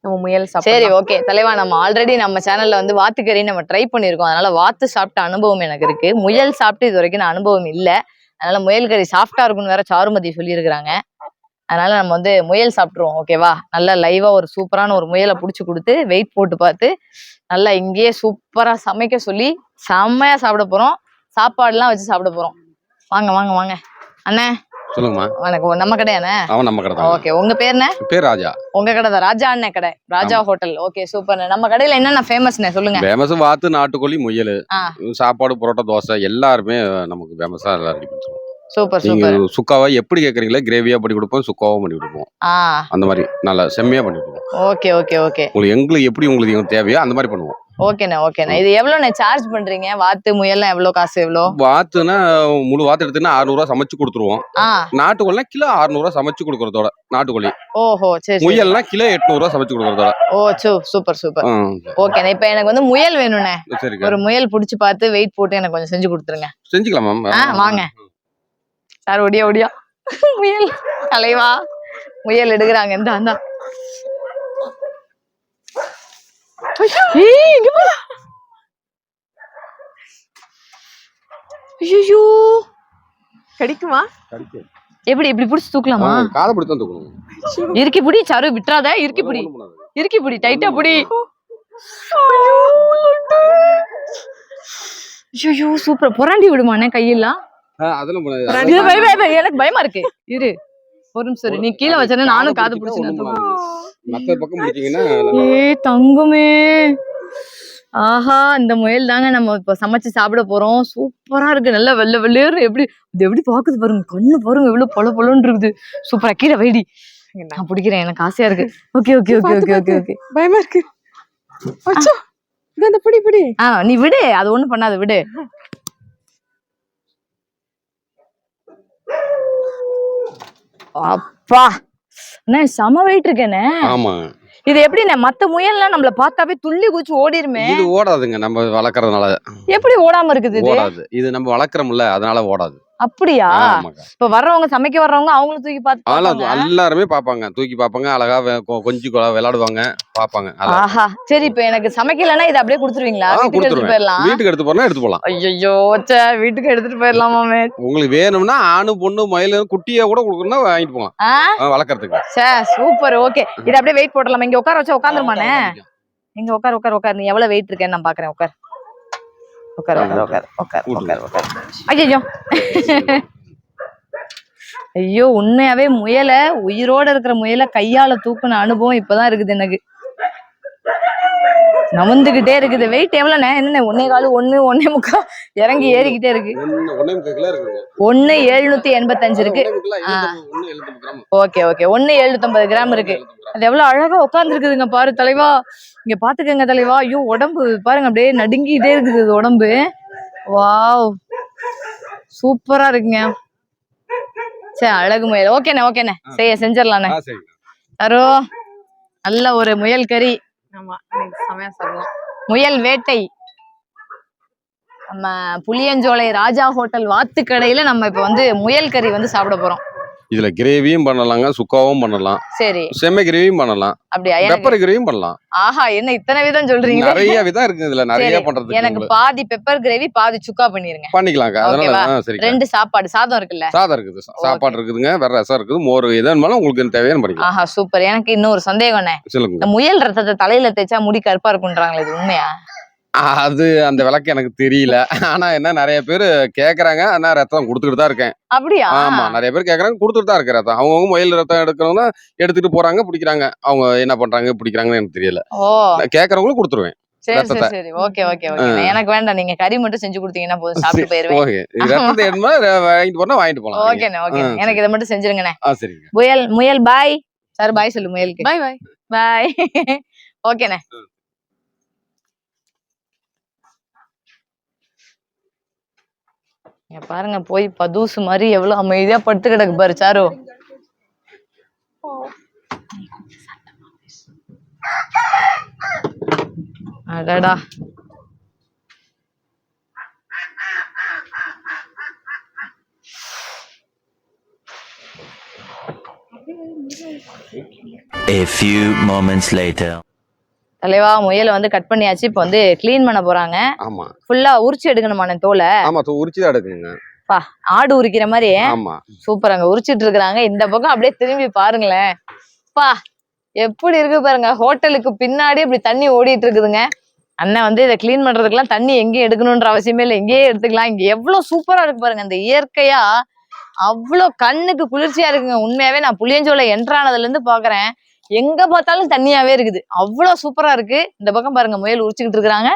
நம்ம முயல் சாப்பிடலாம். சரி, ஓகே தலைவா, நம்ம ஆல்ரெடி நம்ம சேனல்ல வந்து வாத்துக்கறி நம்ம ட்ரை பண்ணியிருக்கோம். அதனால வாத்து சாப்பிட்ட அனுபவம் எனக்கு இருக்கு. முயல் சாப்பிட்டு இது வரைக்கும் நான் அனுபவம் இல்லை. அதனால முயல் கறி சாஃப்டா இருக்கும்னு வேற சாருமதி சொல்லியிருக்கிறாங்க. அதனால நம்ம வந்து முயல் சாப்பிட்டுருவோம். ஓகேவா? நல்லா லைவா ஒரு சூப்பரான ஒரு முயலை பிடிச்சி கொடுத்து வெயிட் போட்டு பார்த்து நல்லா இங்கேயே சூப்பரா சமைக்க சொல்லி செம்மையா சாப்பிட போறோம். சாப்பாடுலாம் வச்சு சாப்பிட போறோம். வாங்க வாங்க வாங்க அண்ணே. சொல்லுங்கம்மா. வணக்கம். நம்ம கடையாண்ணே? அவன் நம்ம கடை தான். ஓகே, உங்க பேர் என்ன? பேர் ராஜா. உங்க கடை தான் ராஜா அண்ணே கடை, ராஜா ஹோட்டல். Okay, super. நம்ம கடையில என்னென்ன ஃபேமஸ்ண்ணே சொல்லுங்க. ஃபேமஸ் வாத்து, நாட்டுக்கோழி, முயல், சாப்பாடு, புரோட்டா, தோசை எல்லாருமே நமக்கு ஃபேமஸா எல்லாம் ரெடி பண்ணுறோம். சூப்பர் நீங்க சூப்பர். சுக்காவா எப்படி கேக்குறீங்களா, கிரேவியா பண்ணி கொடுப்போம், சுக்காவும் பண்ணி கொடுப்போம். அந்த மாதிரி நல்லா செம்மையா பண்ணி கொடுப்போம். Okay okay okay. உங்களுக்கு எப்படி உங்களுக்கு தேவையோ அந்த மாதிரி பண்ணுவோம். ஓகேண்ணே ஓகேண்ணே. இது எவ்வளோண்ணே சார்ஜ் பண்றீங்க? வாத்து முயல்லாம் எவ்வளோ காசு? எவ்வளோ? வாத்துனா முழு வாத்து எடுத்துன்னா 600 ரூபா சமைச்சு கொடுத்துருவோம். நாட்டுக்கோழினா கிலோ 600 ரூபா சமைச்சு கொடுக்கறதோட நாட்டுக்கோழி. ஓஹோ, சரி. முயல்னா கிலோ 800 ரூபா சமைச்சு கொடுக்கறதோட. ஓ, சூப்பர் சூப்பர். ஓகேண்ணே, இப்போ எனக்கு வந்து முயல் வேணும்ண்ணே. ஒரு முயல் பிடிச்சி பார்த்து வெயிட் போட்டு எனக்கு கொஞ்சம் செஞ்சு கொடுத்துருங்க. செஞ்சுக்கலாம் மேம். வாங்க சார், ஒடியா ஒடியா. முயல் தலைவா, முயல் எடுக்கிறாங்க. இந்த ஐயோ, கடிக்குமா? எப்படி இப்படி பிடிச்சி தூக்கலாமா? காதை பிடிச்சு தான் தூக்கணும். இறுக்கி பிடி சாரு, விட்டுறாத. இறுக்கி பிடி டைட்டா பிடி. ஐயோ, சூப்பர். புறாண்டி விடுமாண்ணே கையெல்லாம்? எனக்கு பயமா இருக்கு. இரு ஒரு நிமிஷம், நீ கீழே வச்சா நானும் காது பிடிச்சு. தங்குமே, ஆஹா, இந்த முயல் தாங்க நம்ம இப்ப சமைச்சு சாப்பிட போறோம். சூப்பரா இருக்கு, நல்லா வெள்ளை வெள்ளையரு. எப்படி பாக்குது பாருங்க, கண்ணு பாருங்க எவ்வளவு பொல பொலன்னு இருக்குது. சூப்பரா. கீழே வைடி, நான் பிடிக்கிறேன், எனக்கு ஆசையா இருக்கு. Okay okay okay okay okay okay. பயமா இருக்கு. பிடி. நீ விடு, அது ஒண்ணும் பண்ணாது, விடு. அப்பா அண்ணே, செம வெயிட் இருக்கேனே. ஆமா. இது எப்படிண்ணே? மத்த முயல்லாம் நம்மள பார்த்தாவே துள்ளி குச்சி ஓடிருமே. இது ஓடாதுங்க, நம்ம வளர்க்கறதுனால. எப்படி ஓடாம இருக்குது? ஓடாது, இது நம்ம வளர்க்கறோம்ல, அதனால ஓடாது. அப்படியா? ஆமாக்கா. இப்ப வர்றவங்க சமைக்க வர்றவங்க அவங்களும் தூக்கி பார்த்து எல்லாருமே பாப்பாங்க, தூக்கி பாப்பாங்க, அழகா கொஞ்சி விளையாடுவாங்க, பாப்பாங்க. ஆஹா, சரி. இப்ப எனக்கு சமைக்கலன்னா இதை அப்படியே கொடுத்துருவீங்களா? வீட்டுக்கு எடுத்துட்டு போயிடலாம். வீட்டுக்கு எடுத்து போனா எடுத்து போலாம். ஐயோ, வீட்டுக்கு எடுத்துட்டு போயிடலாமாமே. உங்களுக்கு வேணும்னா ஆணு பொண்ணு மயில் குட்டியா கூட கொடுக்கணும்னா வாங்கிட்டு போலாம் வளர்க்கறதுக்கு. Super, okay. இது அப்படியே வெயிட் போடலாமா? இங்க உட்கார வச்சா உட்காந்துருமானே? இங்க உட்கார். நீ எவ்வளவு வெயிட் இருக்கேன்னு நான் பாக்குறேன். உட்கார். ஐயோ ஐயோ, உண்மையாவே முயலை, உயிரோட இருக்கிற முயலை கையால தூக்குன அனுபவம் இப்பதான் இருக்குது எனக்கு. நமுந்துகிட்டே இருக்குது. வெயிட் எவ்வளவுண்ணே? என்ன 1.25 1 1.25 இறங்கி ஏறிக்கிட்டே இருக்கு. 1.785 இருக்கு. ஓகே 1.750 கிராம் இருக்கு. அது எவ்வளவு அழகா உட்கார்ந்து இருக்குதுங்க பாரு தலைவா. இங்க பாத்துக்கங்க தலைவா. ஐயோ, உடம்பு பாருங்க அப்படியே நடுங்கிட்டே இருக்குது உடம்பு. வாவ், சூப்பரா இருக்குங்க. சரி, அழகு முயல். ஓகேண்ணே செஞ்சிடலாண்ணே. தரோ நல்ல ஒரு முயல் கறி. ஆமா, செமையா சாப்பிடலாம். முயல் வேட்டை நம்ம புளியஞ்சோலை ராஜா ஹோட்டல் வாத்துக்கடையில நம்ம இப்ப வந்து முயல் கறி வந்து சாப்பிட போறோம். இதுல கிரேவியும் பண்ணலாங்க, சுக்காவும் பண்ணலாம், சரி, செம்ம கிரேவியும் பண்ணலாம், அப்படியா? பெப்பர் கிரேவியும் பண்ணலாம். ஆஹா, என்ன இத்தனை விதம் சொல்றீங்க? நிறைய விதம் இருக்கு இதுல, நிறைய பண்றதுக்கு. எனக்கு பாதி பெப்பர் கிரேவி, பாதி சுக்கா பண்ணிருங்க. பண்ணிக்கலாங்க. அதனால சரி. 2 சாதம் இருக்குல்ல? சாதம் இருக்குது, சாப்பாடு இருக்குதுங்க, வேற ரசம் இருக்குது, மோர், எதுனாலும் உங்களுக்கு தேவையான பண்ணிக்கலாம். ஆஹா, சூப்பர். எனக்கு இன்னொரு சந்தேகம்ண்ணே. சொல்லுங்க. முயல் ரத்தத்தை தலையில தேய்ச்சா முடி கருப்பா இருக்குன்றாங்களே, இது உண்மையா? அது அந்த விளக்கு எனக்கு தெரியல. ஆனா என்ன, நிறைய பேர் கேக்குறாங்க. ஆனா ரத்தம் கொடுத்துட்டு தான் இருக்கேன். அப்படியா? ஆமா, நிறைய பேர் கேக்குறாங்க, கொடுத்துட்டு தான் இருக்கு ரத்தம். அவங்க முயல் ரத்தம் எடுக்கணும்னா எடுத்துட்டு போறாங்க, பிடிக்கிறாங்க. அவங்க என்ன பண்றாங்க, பிடிக்கிறாங்கன்னு எனக்கு தெரியல. கேக்குறவங்களும் கொடுத்துருவேன். சரி. ஓகே. எனக்கு வேண்டாம், நீங்க கறி மட்டும் செஞ்சு கொடுத்தீங்கன்னா போதும், சாப்பிட்டு போயிருவேன். ஓகே, ரத்தத்தை எடுமா வாங்கிட்டு போனா வாங்கிட்டு போலாம். ஓகே. எனக்கு இதை மட்டும் செஞ்சிருங்கண்ணே. சரிங்க. முயல் பாய். சார் பாய் சொல்லு முயலுக்கு. பாய். ஓகேண்ணே. பாருங்க, போய் பதூசு மாதிரி எவ்வளவு அமைதியா படுத்து கிடக்கு பாரு சாரு. அடடா, A few moments later. தலைவா, முயலை வந்து கட் பண்ணியாச்சு. இப்ப வந்து கிளீன் பண்ண போறாங்க. ஆமா, ஃபுல்லா உரிச்சு எடுக்கணுமான தோலை? ஆமா, உரிச்சு தான் எடுக்கணுங்க. ஆடு உரிக்கிற மாதிரி. ஆமா, சூப்பர். அங்க உரிச்சிட்டு இருக்காங்க. இந்த பக்கம் அப்படியே திரும்பி பாருங்களேன். எப்படி இருக்கு பாருங்க. ஹோட்டலுக்கு பின்னாடி இப்படி தண்ணி ஓடிட்டு இருக்குதுங்க. அண்ணன் வந்து இதை கிளீன் பண்றதுக்கெல்லாம் தண்ணி எங்கேயும் எடுக்கணும்ன்ற அவசியமே இல்லை, இங்கேயே எடுத்துக்கலாம். இங்க எவ்வளவு சூப்பரா இருக்கு பாருங்க. இந்த இயற்கையா அவ்வளவு கண்ணுக்கு குளிர்ச்சியா இருக்குங்க. உண்மையாவே நான் புளியஞ்சோலை என்ட்ரானதுல இருந்து பாக்குறேன், எங்க பார்த்தாலும் தண்ணியாவே இருக்குது. அவ்வளவு சூப்பரா இருக்கு. இந்த பக்கம் பாருங்க, முயல் உரிச்சுக்கிட்டு இருக்கிறாங்க.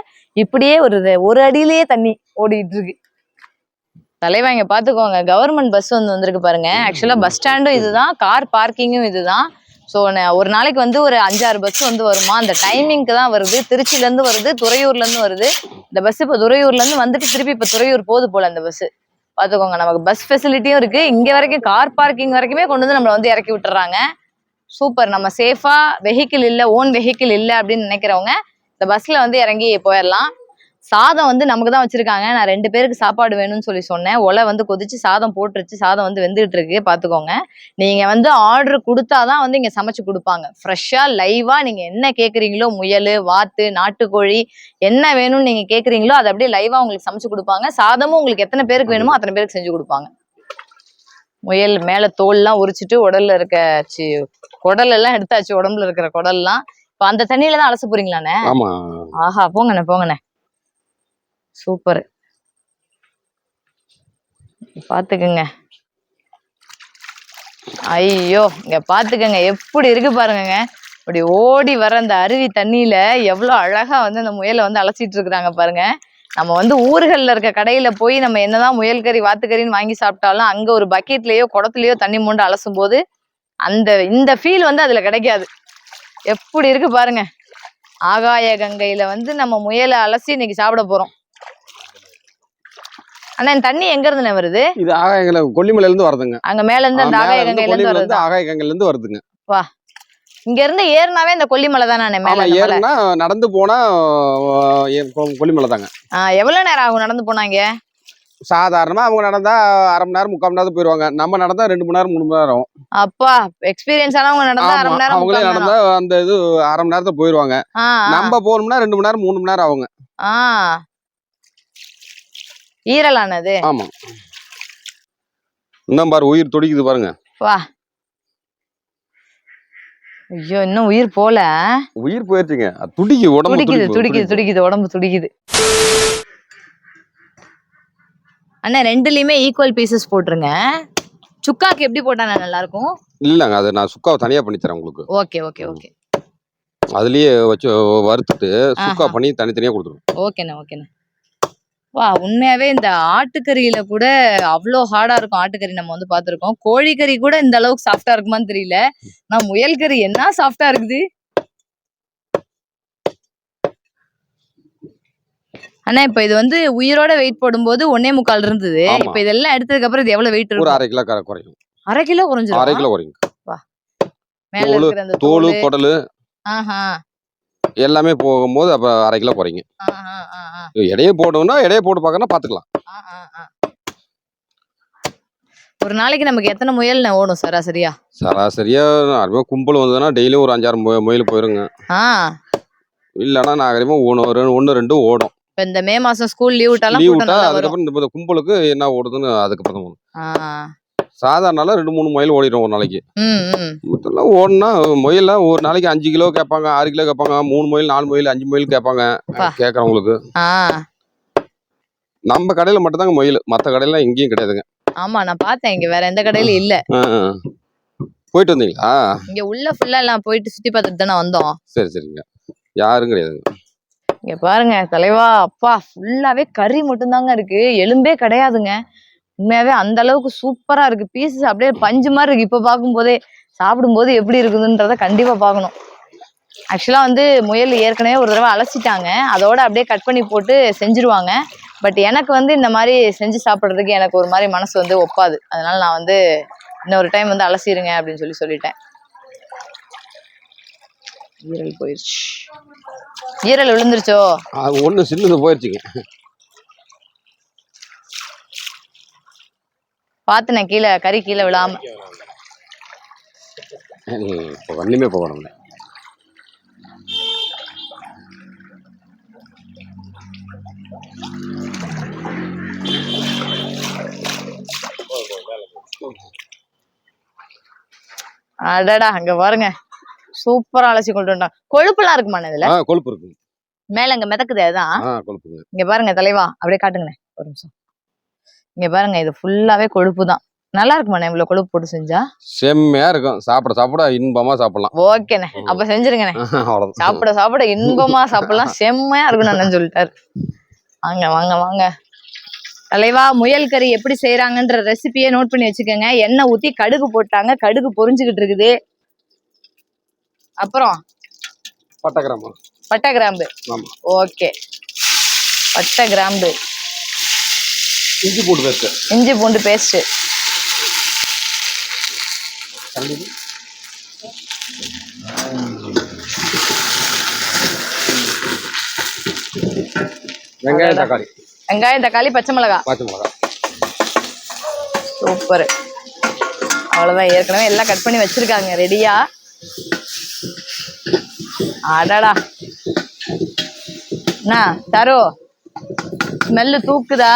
இப்படியே ஒரு அடியிலேயே தண்ணி ஓடிட்டு இருக்கு. தலைவா, இங்க பாத்துக்கோங்க, கவர்மெண்ட் பஸ் வந்திருக்கு பாருங்க. ஆக்சுவலா பஸ் ஸ்டாண்டும் இதுதான், கார் பார்க்கிங்கும் இதுதான். ஸோ ஒரு நாளைக்கு வந்து ஒரு 5-6 பஸ் வந்து வருமா. அந்த டைமிங்க்கு தான் வருது. திருச்சியில இருந்து வருது, துறையூர்ல இருந்து வருது. இந்த பஸ் இப்ப துறையூர்ல இருந்து வந்துட்டு திருப்பி இப்ப துறையூர் போகுது போல அந்த பஸ். பாத்துக்கோங்க, நமக்கு பஸ் ஃபெசிலிட்டியும் இருக்கு. இங்க வரைக்கும் கார் பார்க்கிங் வரைக்குமே கொண்டு வந்து நம்மளை வந்து இறக்கி விட்டுறாங்க. சூப்பர். நம்ம சேஃபா வெஹிக்கிள் இல்ல, ஓன் வெஹிக்கிள் இல்ல அப்படின்னு நினைக்கிறவங்க இந்த பஸ்ல வந்து இறங்கி போயிடலாம். சாதம் வந்து நமக்கு தான் வச்சிருக்காங்க. நான் 2 பேருக்கு சாப்பாடு வேணும்னு சொல்லி சொன்னேன். ஒலை வந்து கொதிச்சு சாதம் போட்டுருச்சு. சாதம் வந்து வெந்துகிட்டு இருக்கு. பாத்துக்கோங்க, நீங்க வந்து ஆர்டர் கொடுத்தாதான் வந்து இங்க சமைச்சு கொடுப்பாங்க. ஃப்ரெஷ்ஷா லைவா நீங்க என்ன கேக்குறீங்களோ, முயல், வாத்து, நாட்டுக்கோழி, என்ன வேணும்னு நீங்க கேக்குறீங்களோ அதை அப்படியே லைவா உங்களுக்கு சமைச்சு கொடுப்பாங்க. சாதமும் உங்களுக்கு எத்தனை பேருக்கு வேணுமோ அத்தனை பேருக்கு செஞ்சு கொடுப்பாங்க. முயல் மேல தோல் எல்லாம் உரிச்சிட்டு உடல்ல இருக்க குடல் எல்லாம் எடுத்தாச்சு. உடம்புல இருக்கிற குடல் எல்லாம் இப்ப அந்த தண்ணியில தான் அலச போறீங்களாண்ணே? ஆஹா, போங்கண்ணே. சூப்பர். பாத்துக்கங்க. ஐயோ, இங்க பாத்துக்கங்க எப்படி இருக்கு பாருங்க. அப்படி ஓடி வர அந்த அருவி தண்ணியில எவ்வளவு அழகா வந்து அந்த முயலை வந்து அலசிட்டு இருக்கிறாங்க பாருங்க. நம்ம வந்து ஊர்கள்ல இருக்க கடையில போய் நம்ம என்னதான் முயல் கறி, வாத்துக்கறின்னு வாங்கி சாப்பிட்டாலும் அங்க ஒரு பக்கெட்லயோ குடத்துலயோ தண்ணி மோண்டு அலசும் போது இந்த ஃபீல் வந்து அதுல கிடைக்காது. எப்படி இருக்கு பாருங்க. ஆகாய கங்கையில வந்து நம்ம முயலை அலசி இன்னைக்கு சாப்பிட போறோம். ஆனா இந்த தண்ணி எங்க இருந்து வருது? இது ஆகாய கொல்லிமலையில இருந்து வருதுங்க. அங்க மேல இருந்து அந்த ஆகாய கங்கையில இருந்து வருது. ஆகாய கங்கையில இருந்து வருதுங்க. வா, இங்க இருந்து ஏறினாவே இந்த கொல்லிமலை தானே மேல? ஏறினா நடந்து போனா கொல்லிமலை தாங்க. எவ்வளவு நேரம் ஆகும் நடந்து போனாங்க? சாதாரணமா அவங்க நடந்தா 1/2 மணி நேரம் 3/4 மணி நேரம் போயிருவாங்க. நம்ம நடந்தா 2 மணி நேரம் 3 மணி நேரம் ஆகும். அப்பா எக்ஸ்பீரியன்ஸ் ஆனவங்க நடந்தா அரை ஆமா மணி நேரம் அவங்களே 3/4 மணி நடந்தா நேரம். அந்த இது 1/2 மணி நேரத்துல போயிருவாங்க. நம்ம போகணும்னா 2 மணி நேரம் 3 மணி நேரம் ஆகுங்க. ஈரலானது. ஆமா இன்னும் பாரு உயிர் துடிக்குது பாருங்க. வா ஐயோ இன்னும் உயிர் போல. உயிர் போயிருச்சுங்க. துடிக்கு உடம்பு துடிக்குது உடம்பு துடிக்குது. அண்ணா ரெண்டுலயுமே ஈக்குவல் பீசஸ் போட்டுருங்க. சுக்காக்கு எப்படி போட்டா நல்லா இருக்கும்? இல்லங்க அது நான் சுக்காவை தனியா பண்ணி தரேன் உங்களுக்கு. Okay okay okay. அதுலயே வச்சு வறுத்துட்டு சுக்கா பண்ணி தனித்தனியா கொடுத்துருவோம். ஓகேண்ணா ஓகேண்ணா. வா உண்மையாவே இந்த ஆட்டுக்கறியில கூட அவ்வளோ ஹார்டா இருக்கும். ஆட்டுக்கறி நம்ம வந்து பாத்துருக்கோம். கோழிக்கறி கூட இந்த அளவுக்கு சாஃப்டா இருக்குமான்னு தெரியல. நான் முயல் கறி என்ன சாஃப்டா இருக்குது. அண்ணா இப்ப இது வந்து உயிரோட வெயிட் போடும்போது 1.25 இருந்தது. இப்ப இதெல்லாம் எடுத்ததுக்கு அப்புறம் இது எவ்வளவு வெயிட் இருக்கும்? ஒரு 1/2 கிலோ குறையும். 1/2 கிலோ குறைஞ்சிரும். 1/2 கிலோ குறையும். வா மேல இருக்கிற அந்த தோல் குடல் எல்லாமே போகும்போது அப்ப 1/2 கிலோ குறையும். எடையே போடணும்னா எடையே போட்டு பார்க்கணும் பாத்துக்கலாம். ஒரு நாளைக்கு நமக்கு எத்தனை முயல் ஓடும் சராசரியா? சராசரியா கும்பல் வந்ததுன்னா டெய்லியும் ஒரு 5-6 முயல் போயிருங்க. இல்லன்னா நாகரிகமா 1-2 ஓடும். இப்ப இந்த மே மாசம் ஸ்கூல் லீவ் விட்டாலும் அதுக்கப்புறம் இந்த கும்பலுக்கு என்ன ஓடுதுன்னு அதுக்கப்புறம் சாதாரண 2-3 முயல் ஓடிடும் ஒரு நாளைக்கு. ஓடுனா முயல்ல ஒரு நாளைக்கு 5 கிலோ கேட்பாங்க, 6 கிலோ கேட்பாங்க, 3 முயல் 4 முயல் 5 முயல் கேட்பாங்க. கேட்கறவங்களுக்கு நம்ம கடையில மட்டும் தாங்க முயல், மற்ற கடையில எங்கேயும் கிடையாதுங்க. ஆமா நான் பார்த்தேன், இங்க வேற எந்த கடையிலும் இல்ல. போயிட்டு வந்தீங்களா? இங்க உள்ள ஃபுல்லா எல்லாம் போயிட்டு சுத்தி பார்த்துட்டு தானே வந்தோம். சரி சரிங்க. யாரும் கிடையாதுங்க. இங்க பாருங்க தலைவா, அப்பா ஃபுல்லாவே கறி மட்டும்தாங்க இருக்கு, எலும்பே கிடையாதுங்க. உண்மையாவே அந்த அளவுக்கு சூப்பரா இருக்கு. பீசஸ் அப்படியே பஞ்சு மாதிரி இருக்கு. இப்ப பார்க்கும்போதே சாப்பிடும்போது எப்படி இருக்குதுன்றத கண்டிப்பா பார்க்கணும். ஆக்சுவலா வந்து முயல் ஏற்கனவே ஒரு தடவை அலசிட்டாங்க, அதோட அப்படியே கட் பண்ணி போட்டு செஞ்சிருவாங்க. பட் எனக்கு வந்து இந்த மாதிரி செஞ்சு சாப்பிட்றதுக்கு எனக்கு ஒரு மாதிரி மனசு வந்து ஒப்பாது. அதனால நான் வந்து இன்னொரு டைம் வந்து அலசிடுங்க அப்படின்னு சொல்லிட்டேன். ஈரல் போயிருச்சு. ஈரல் விழுந்துருச்சோ? ஒண்ணு சின்னது போயிருச்சுங்க. பாத்துனேன் கீழே, கறி கீழே விழாம. ஒண்ணுமே போகணும். அடடா அங்க பாருங்க, சூப்பரா அலசி கொண்டு வந்தா. கொழுப்புலாம் இருக்குமா இதுல? கொழுப்பு இருக்கு. மேல இங்க மிதக்குது அதான். கொழுப்புங்க. இங்க பாருங்க தலைவா, அப்படியே காட்டுங்கண்ணே ஒரு நிமிஷம். இங்க பாருங்க, இது ஃபுல்லாவே கொழுப்பு தான். நல்லா இருக்குமாண்ணே இவ்வளவு கொழுப்பு போட்டு செஞ்சா? செம்மையா இருக்கும். சாப்பிட சாப்பிட இன்பமா சாப்பிடலாம். ஓகேண்ணே, அப்ப செஞ்சிருங்கண்ணே. சாப்பிட சாப்பிட இன்பமா சாப்பிடலாம், செம்மையா இருக்கும்னு சொல்லிட்டாரு. வாங்க வாங்க வாங்க தலைவா, முயல் கறி எப்படி செய்யறாங்கன்ற ரெசிபியை நோட் பண்ணி வச்சுக்கோங்க. எண்ணெய் ஊத்தி கடுகு போட்டாங்க, கடுகு பொரிஞ்சுக்கிட்டு இருக்குது. அப்புறம் பட்டை கிராம்பு. ஓகே, பட்டை கிராம்பு, இஞ்சி பூண்டு பேஸ்ட், வெங்காயம் தக்காளி பச்சை மிளகாய். சூப்பர். அவ்வளவுதான், ஏற்கனவே எல்லாம் கட் பண்ணி வச்சிருக்காங்க ரெடியா. அடடா என்ன தரோ ஸ்மெல்லு தூக்குதா?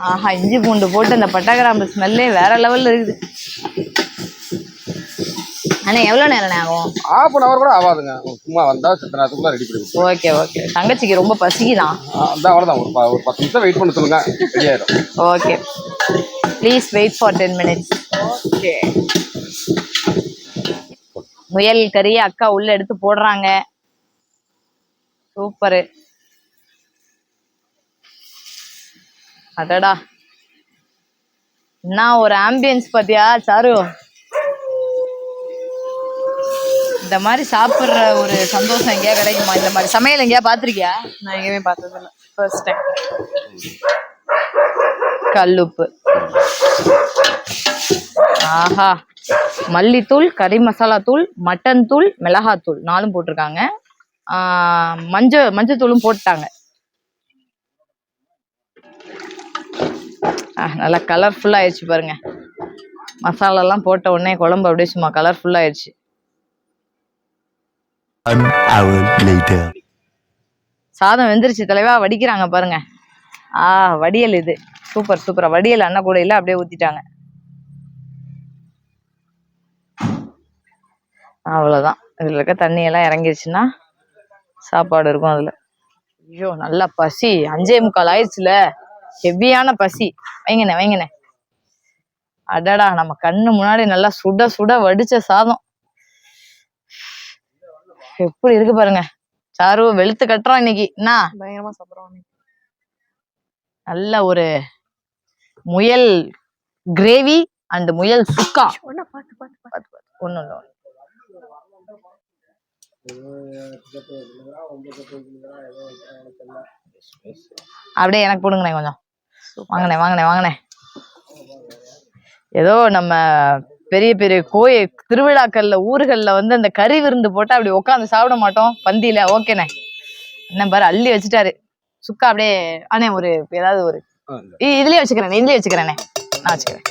ஆஹா, இஞ்சி பூண்டு போட்டு அந்த பட்டை கிராம்பு ஸ்மெல்லே வேற லெவல்ல இருக்குது. அண்ணா எவ்வளவு நேரம் ஆகும்? 1/2 hour கூட ஆகாதுங்க. சும்மா வந்தா சித்தனத்துக்குள்ள ரெடி பண்ணி. Okay okay. தங்கச்சிக்கு ரொம்ப பசிக்குதான். அவ்வளவுதான், ஒரு 10 நிமிஷம் வெயிட் பண்ண சொல்லுங்க, ரெடி ஆயிடும். Okay, please wait for 10 minutes. Okay, முயல் கறி அக்கா உள்ள எடுத்து போடுறாங்க. சூப்பரு. அடடா என்ன ஒரு ஆம்பியன்ஸ் பாத்தியா சாரு? இந்த மாதிரி சாப்பிடுற ஒரு சந்தோஷம் எங்கேயா கிடைக்குமா? இந்த மாதிரி சமையல் எங்கேயா பாத்திருக்கியா? நான் எங்கேயுமே பார்த்தது இல்லை, ஃபர்ஸ்ட் டைம். கல்லுப்பு, ஆஹா, மல்லித்தூள், கறி மசாலா தூள், மட்டன் தூள், மிளகாத்தூள் 4 போட்டிருக்காங்க. மஞ்சத்தூளும் போட்டாங்க. நல்லா கலர்ஃபுல்லா ஆயிடுச்சு பாருங்க. மசாலா எல்லாம் போட்ட உடனே குழம்பு அப்படியே சும்மா கலர்ஃபுல்லா ஆயிடுச்சு. 1 hour later. சாதம் வெந்துருச்சு தலைவா, வடிக்கிறாங்க பாருங்க. வடியல் இது. சூப்பர் சூப்பரா வடியல் அண்ணா கூட இல்ல, அப்படியே ஊத்திட்டாங்க. அவ்வளவுதான். இதுல இருக்க தண்ணி எல்லாம் இறங்கிருச்சுன்னா சாப்பாடு இருக்கும் அதுல. ஐயோ நல்லா பசி, 5:45 ஆயிடுச்சுல, ஹெவியான பசி. வைங்கண்ணே வைங்கண்ணே. அடடா, நம்ம கண்ணு முன்னாடி நல்லா சுட சுட வடிச்ச சாதம் எப்படி இருக்கு பாருங்க. சாரு வெளுத்து கட்டுறோம் இன்னைக்கு. என்ன பயங்கரமா சாப்பிடுறோம். நல்ல ஒரு முயல் கிரேவி அண்ட் முயல் சுக்கா. ஒண்ணு இல்ல, அப்படியே எனக்கு போடுங்கண்ணே கொஞ்சம். வாங்கினேன் வாங்கினேன் வாங்கினேன். ஏதோ நம்ம பெரிய பெரிய கோயில் திருவிழாக்கள்ல ஊர்கள்ல வந்து அந்த கறி விருந்து போட்டா அப்படி உட்காந்து சாப்பிட மாட்டோம் பந்தியில. ஓகேண்ணே. என்ன பாரு அள்ளி வச்சுட்டாரு சுக்கா. அப்படியே அண்ணே ஒரு ஏதாவது ஒரு இதுலயே வச்சுக்கிறேன், இதுலயே வச்சுக்கிறேண்ணே. நான் வச்சுக்கிறேன்.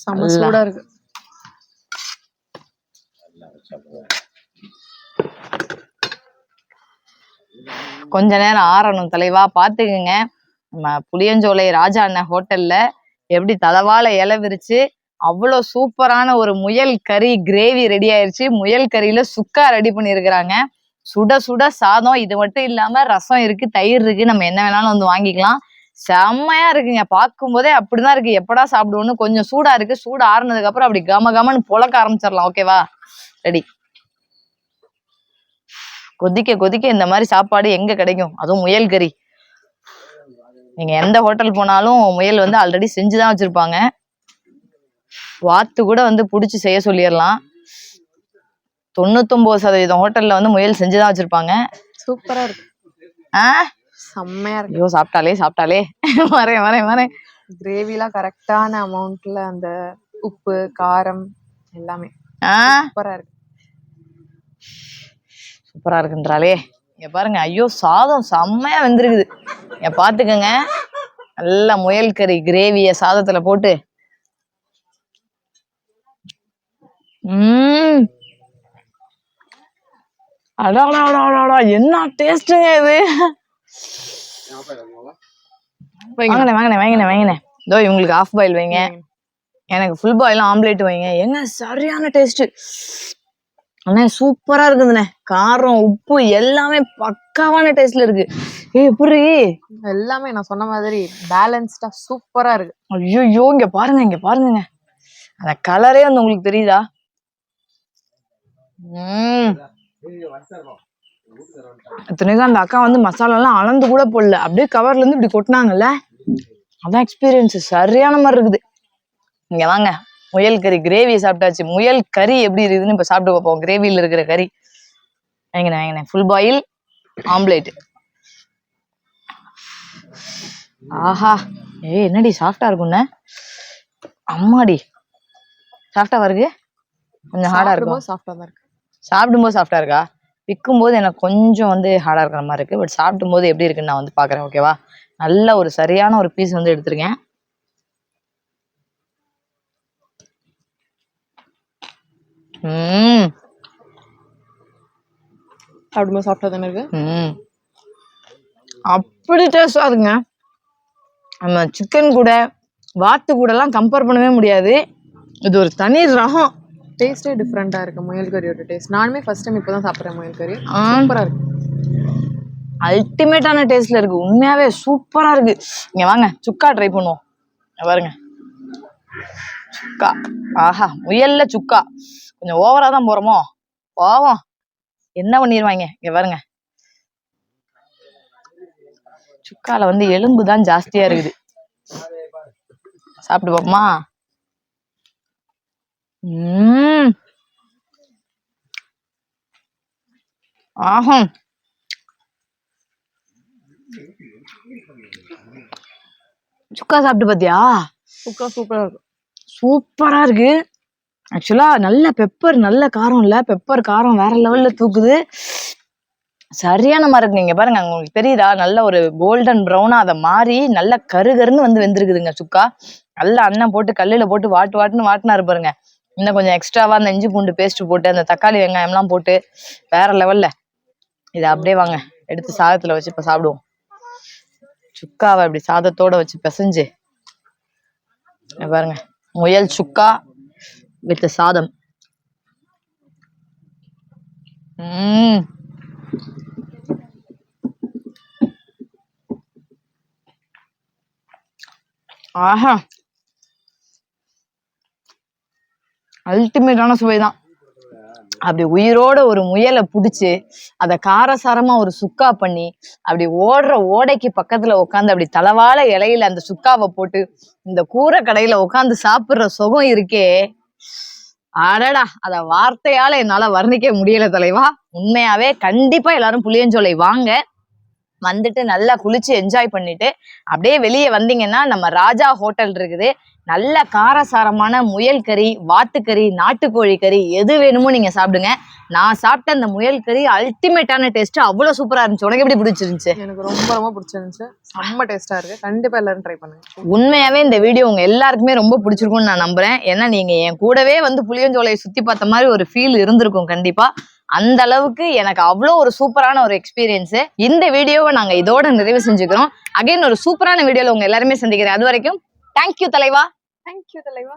செம சூடா இருக்கு. கொஞ்ச நேரம் ஆறணும் தலைவா, பாத்துக்குங்க. நம்ம புளியஞ்சோலை ராஜா அண்ணன் ஹோட்டல்ல எப்படி தலவாழை இலை விரிச்சு அவ்வளோ சூப்பரான ஒரு முயல் கறி கிரேவி ரெடி ஆயிருச்சு. முயல் கறியில சுக்கா ரெடி பண்ணியிருக்கிறாங்க. சுட சுட சாதம். இது மட்டும் இல்லாம ரசம் இருக்கு, தயிர் இருக்கு. நம்ம என்ன வேணாலும் வந்து வாங்கிக்கலாம். செம்மையா இருக்குங்க. பார்க்கும் போதே அப்படிதான் இருக்கு, எப்படா சாப்பிடுவோன்னு. கொஞ்சம் சூடா இருக்கு. சூடு ஆறுனதுக்கு அப்புறம் அப்படி கம கமன்னு புழக்க ஆரம்பிச்சிடலாம். ஓகேவா? ரெடி. கொதிக்க கொதிக்க இந்த மாதிரி சாப்பாடு எங்க கிடைக்கும், அதுவும் முயல் கறி. நீங்க எந்த ஹோட்டல் போனாலும் முயல் வந்து ஆல்ரெடி செஞ்சுதான் வச்சிருப்பாங்க. வாத்து கூட வந்து புடிச்சு செய்ய சொல்லிடலாம். 99% ஹோட்டல்ல வந்து முயல் செஞ்சுதான் வச்சிருப்பாங்க. சூப்பரா இருக்கு. செம்மையா இருக்கு. ஐயோ சாப்பிட்டாலே வரேன் வரேன் வரேன். கிரேவிலாம் கரெக்டான அமௌண்ட்ல, அந்த உப்பு காரம் எல்லாமே சூப்பரா இருக்கு. சூப்பரா இருக்குன்றாலே. இங்க பாருங்க, ஐயோ சாதம் செம்மையா வெந்திருக்குது. பாத்துக்கங்க. நல்லா முயல் கறி கிரேவிய சாதத்துல போட்டு அடாடா என்ன டேஸ்ட்டுங்க இது. வாங்கினேன். இதோ இவங்களுக்கு ஆஃப் பாயில் வைங்க, எனக்கு ஃபுல் பாயில் ஆம்லேட் வைங்க. ஏங்க சரியான டேஸ்ட் அண்ணே, சூப்பரா இருக்குதுண்ணே. காரம் உப்பு எல்லாமே பக்காவான டேஸ்ட்ல இருக்கு. எப்படி எல்லாமே நான் சொன்ன மாதிரி பேலன்ஸ்டா சூப்பரா இருக்கு. ஐயோ இங்க பாருங்க அந்த கலரே வந்து உங்களுக்கு தெரியுதா? இத்தனைக்கும் அந்த அக்கா வந்து மசாலா எல்லாம் அளந்து கூட போடல, அப்படியே கவர்ல இருந்து இப்படி கொட்டினாங்கல்ல. அதான் எக்ஸ்பீரியன்ஸ் சரியான மாதிரி இருக்குது. இங்க வாங்க, முயல் கறி கிரேவி சாப்பிட்டாச்சு. முயல் கறி எப்படி இருக்குதுன்னு இப்ப சாப்பிட்டு பார்ப்போம். கிரேவியில இருக்கிற கறி. வாங்கினேன் ஃபுல் பாயில் ஆம்லேட். ஆஹா, என்னடி சாஃப்டா இருக்கும்ண்ணே. அம்மாடி சாஃப்டாவா இருக்கு. கொஞ்சம் ஹார்டா இருக்கும். சாப்பிடும்போது சாஃப்டா இருக்கா? விற்கும் போது எனக்கு கொஞ்சம் வந்து ஹார்டா இருக்கிற மாதிரி இருக்கு. பட் சாப்பிடும் போது எப்படி இருக்குன்னு நான் வந்து பாக்குறேன். ஓகேவா? நல்ல ஒரு சரியான ஒரு பீஸ் வந்து எடுத்துருக்கேன். சாப்பிடும்போது சாப்பிட்டா தானே இருக்கு. அப்படி டேஸ்டா இருக்குங்க. நம்ம சிக்கன் கூட வாத்து கூட எல்லாம் கம்பேர் பண்ணவே முடியாது. இது ஒரு தனி ரகம். டேஸ்டே டிஃப்ரெண்டா இருக்கு முயல் கறியோட டேஸ்ட். நானுமே ஃபர்ஸ்ட் டைம் இப்பதான் சாப்பிடுறேன் முயல் கறி. சூப்பரா இருக்கு. அல்டிமேட்டான டேஸ்ட்ல இருக்கு. உண்மையாவே சூப்பரா இருக்கு. இங்க வாங்க சுக்கா ட்ரை பண்ணுவோம். பாருங்க சுக்கா. ஆஹா, முயல்ல சுக்கா. கொஞ்சம் ஓவரா தான் போறோமோ பாவம். என்ன பண்ணிடுவாங்க. இங்க பாருங்க, சுக்கால வந்து எலும்பு தான் ஜாஸ்தியா இருக்குது. சாப்பிட்டு பாப்போமா? ஆஹா, சுக்கா சாப்பிட்டு பாத்தியா? சுக்கா சூப்பரா இருக்கு. சூப்பரா இருக்கு. ஆக்சுவலா நல்ல பெப்பர், நல்ல காரம் இல்ல, பெப்பர் காரம் வேற லெவல்ல தூக்குது. சரியான மாதிரி இருக்கு. நீங்க பாருங்க, உங்களுக்கு தெரியுதா? நல்ல ஒரு கோல்டன் ப்ரௌனா அதை மாறி நல்ல கருகருன்னு வந்து வெந்திருக்குதுங்க சுக்கா. நல்லா அண்ணன் போட்டு கல்லுல போட்டு வாட்டுன்னு வாட்டினாரு பாருங்க. இன்னும் கொஞ்சம் எக்ஸ்ட்ராவா அந்த இஞ்சி பூண்டு பேஸ்ட் போட்டு அந்த தக்காளி வெங்காயம் எல்லாம் போட்டு வேற லெவல்ல. இதை அப்படியே வாங்க எடுத்து சாதத்துல வச்சு இப்ப சாப்பிடுவோம். சுக்காவை இப்படி சாதத்தோட வச்சு பிசைஞ்சு பாருங்க, முயல் சுக்கா வித் சாதம். ஆஹா, அல்டிமேட்டான சுவைதான். அப்படி உயிரோட ஒரு முயலை புடிச்சு அதை காரசாரமா ஒரு சுக்கா பண்ணி அப்படி ஓடுற ஓடைக்கு பக்கத்துல உட்காந்து அப்படி தலவாழ இலையில அந்த சுக்காவை போட்டு இந்த கூரை கடையில உட்காந்து சாப்பிடுற சுகம் இருக்கே, அடடா, அத வார்த்தையால என்னால வர்ணிக்க முடியல தலைவா. உண்மையாவே கண்டிப்பா எல்லாரும் புளியஞ்சோலை வாங்க, வந்துட்டு நல்லா குளிச்சு என்ஜாய் பண்ணிட்டு அப்படியே வெளியே வந்தீங்கன்னா நம்ம ராஜா ஹோட்டல் இருக்குது. நல்ல காரசாரமான முயல் கறி, வாத்துக்கறி, நாட்டுக்கோழி கறி எது வேணுமோ நீங்க சாப்பிடுங்க. நான் சாப்பிட்ட அந்த முயல் கறி அல்டிமேட்டான டேஸ்ட், அவ்வளவு சூப்பரா இருந்துச்சு. உனக்கு எப்படி பிடிச்சிருந்துச்சு? எனக்கு ரொம்ப ரொம்ப பிடிச்சிருந்துச்சு. செம்ம டேஸ்டா இருக்கு. கண்டிப்பா எல்லாரும் ட்ரை பண்ணுங்க. உண்மையாவே இந்த வீடியோ உங்க எல்லாருக்குமே ரொம்ப பிடிச்சிருக்கும்னு நான் நம்புறேன். ஏன்னா நீங்க என் கூடவே வந்து புளியஞ்சோலையை சுத்தி பார்த்த மாதிரி ஒரு ஃபீல் இருந்திருக்கும் கண்டிப்பா. அந்த அளவுக்கு எனக்கு அவ்வளோ ஒரு சூப்பரான ஒரு எக்ஸ்பீரியன்ஸ். இந்த வீடியோவை நாங்க இதோட நிறைவு செஞ்சுக்கிறோம். அகைன் ஒரு சூப்பரான வீடியோல உங்க எல்லாருமே சந்திக்கிறேன். அது வரைக்கும் தேங்க்யூ தலைவா. தேங்க்யூ தலைவா.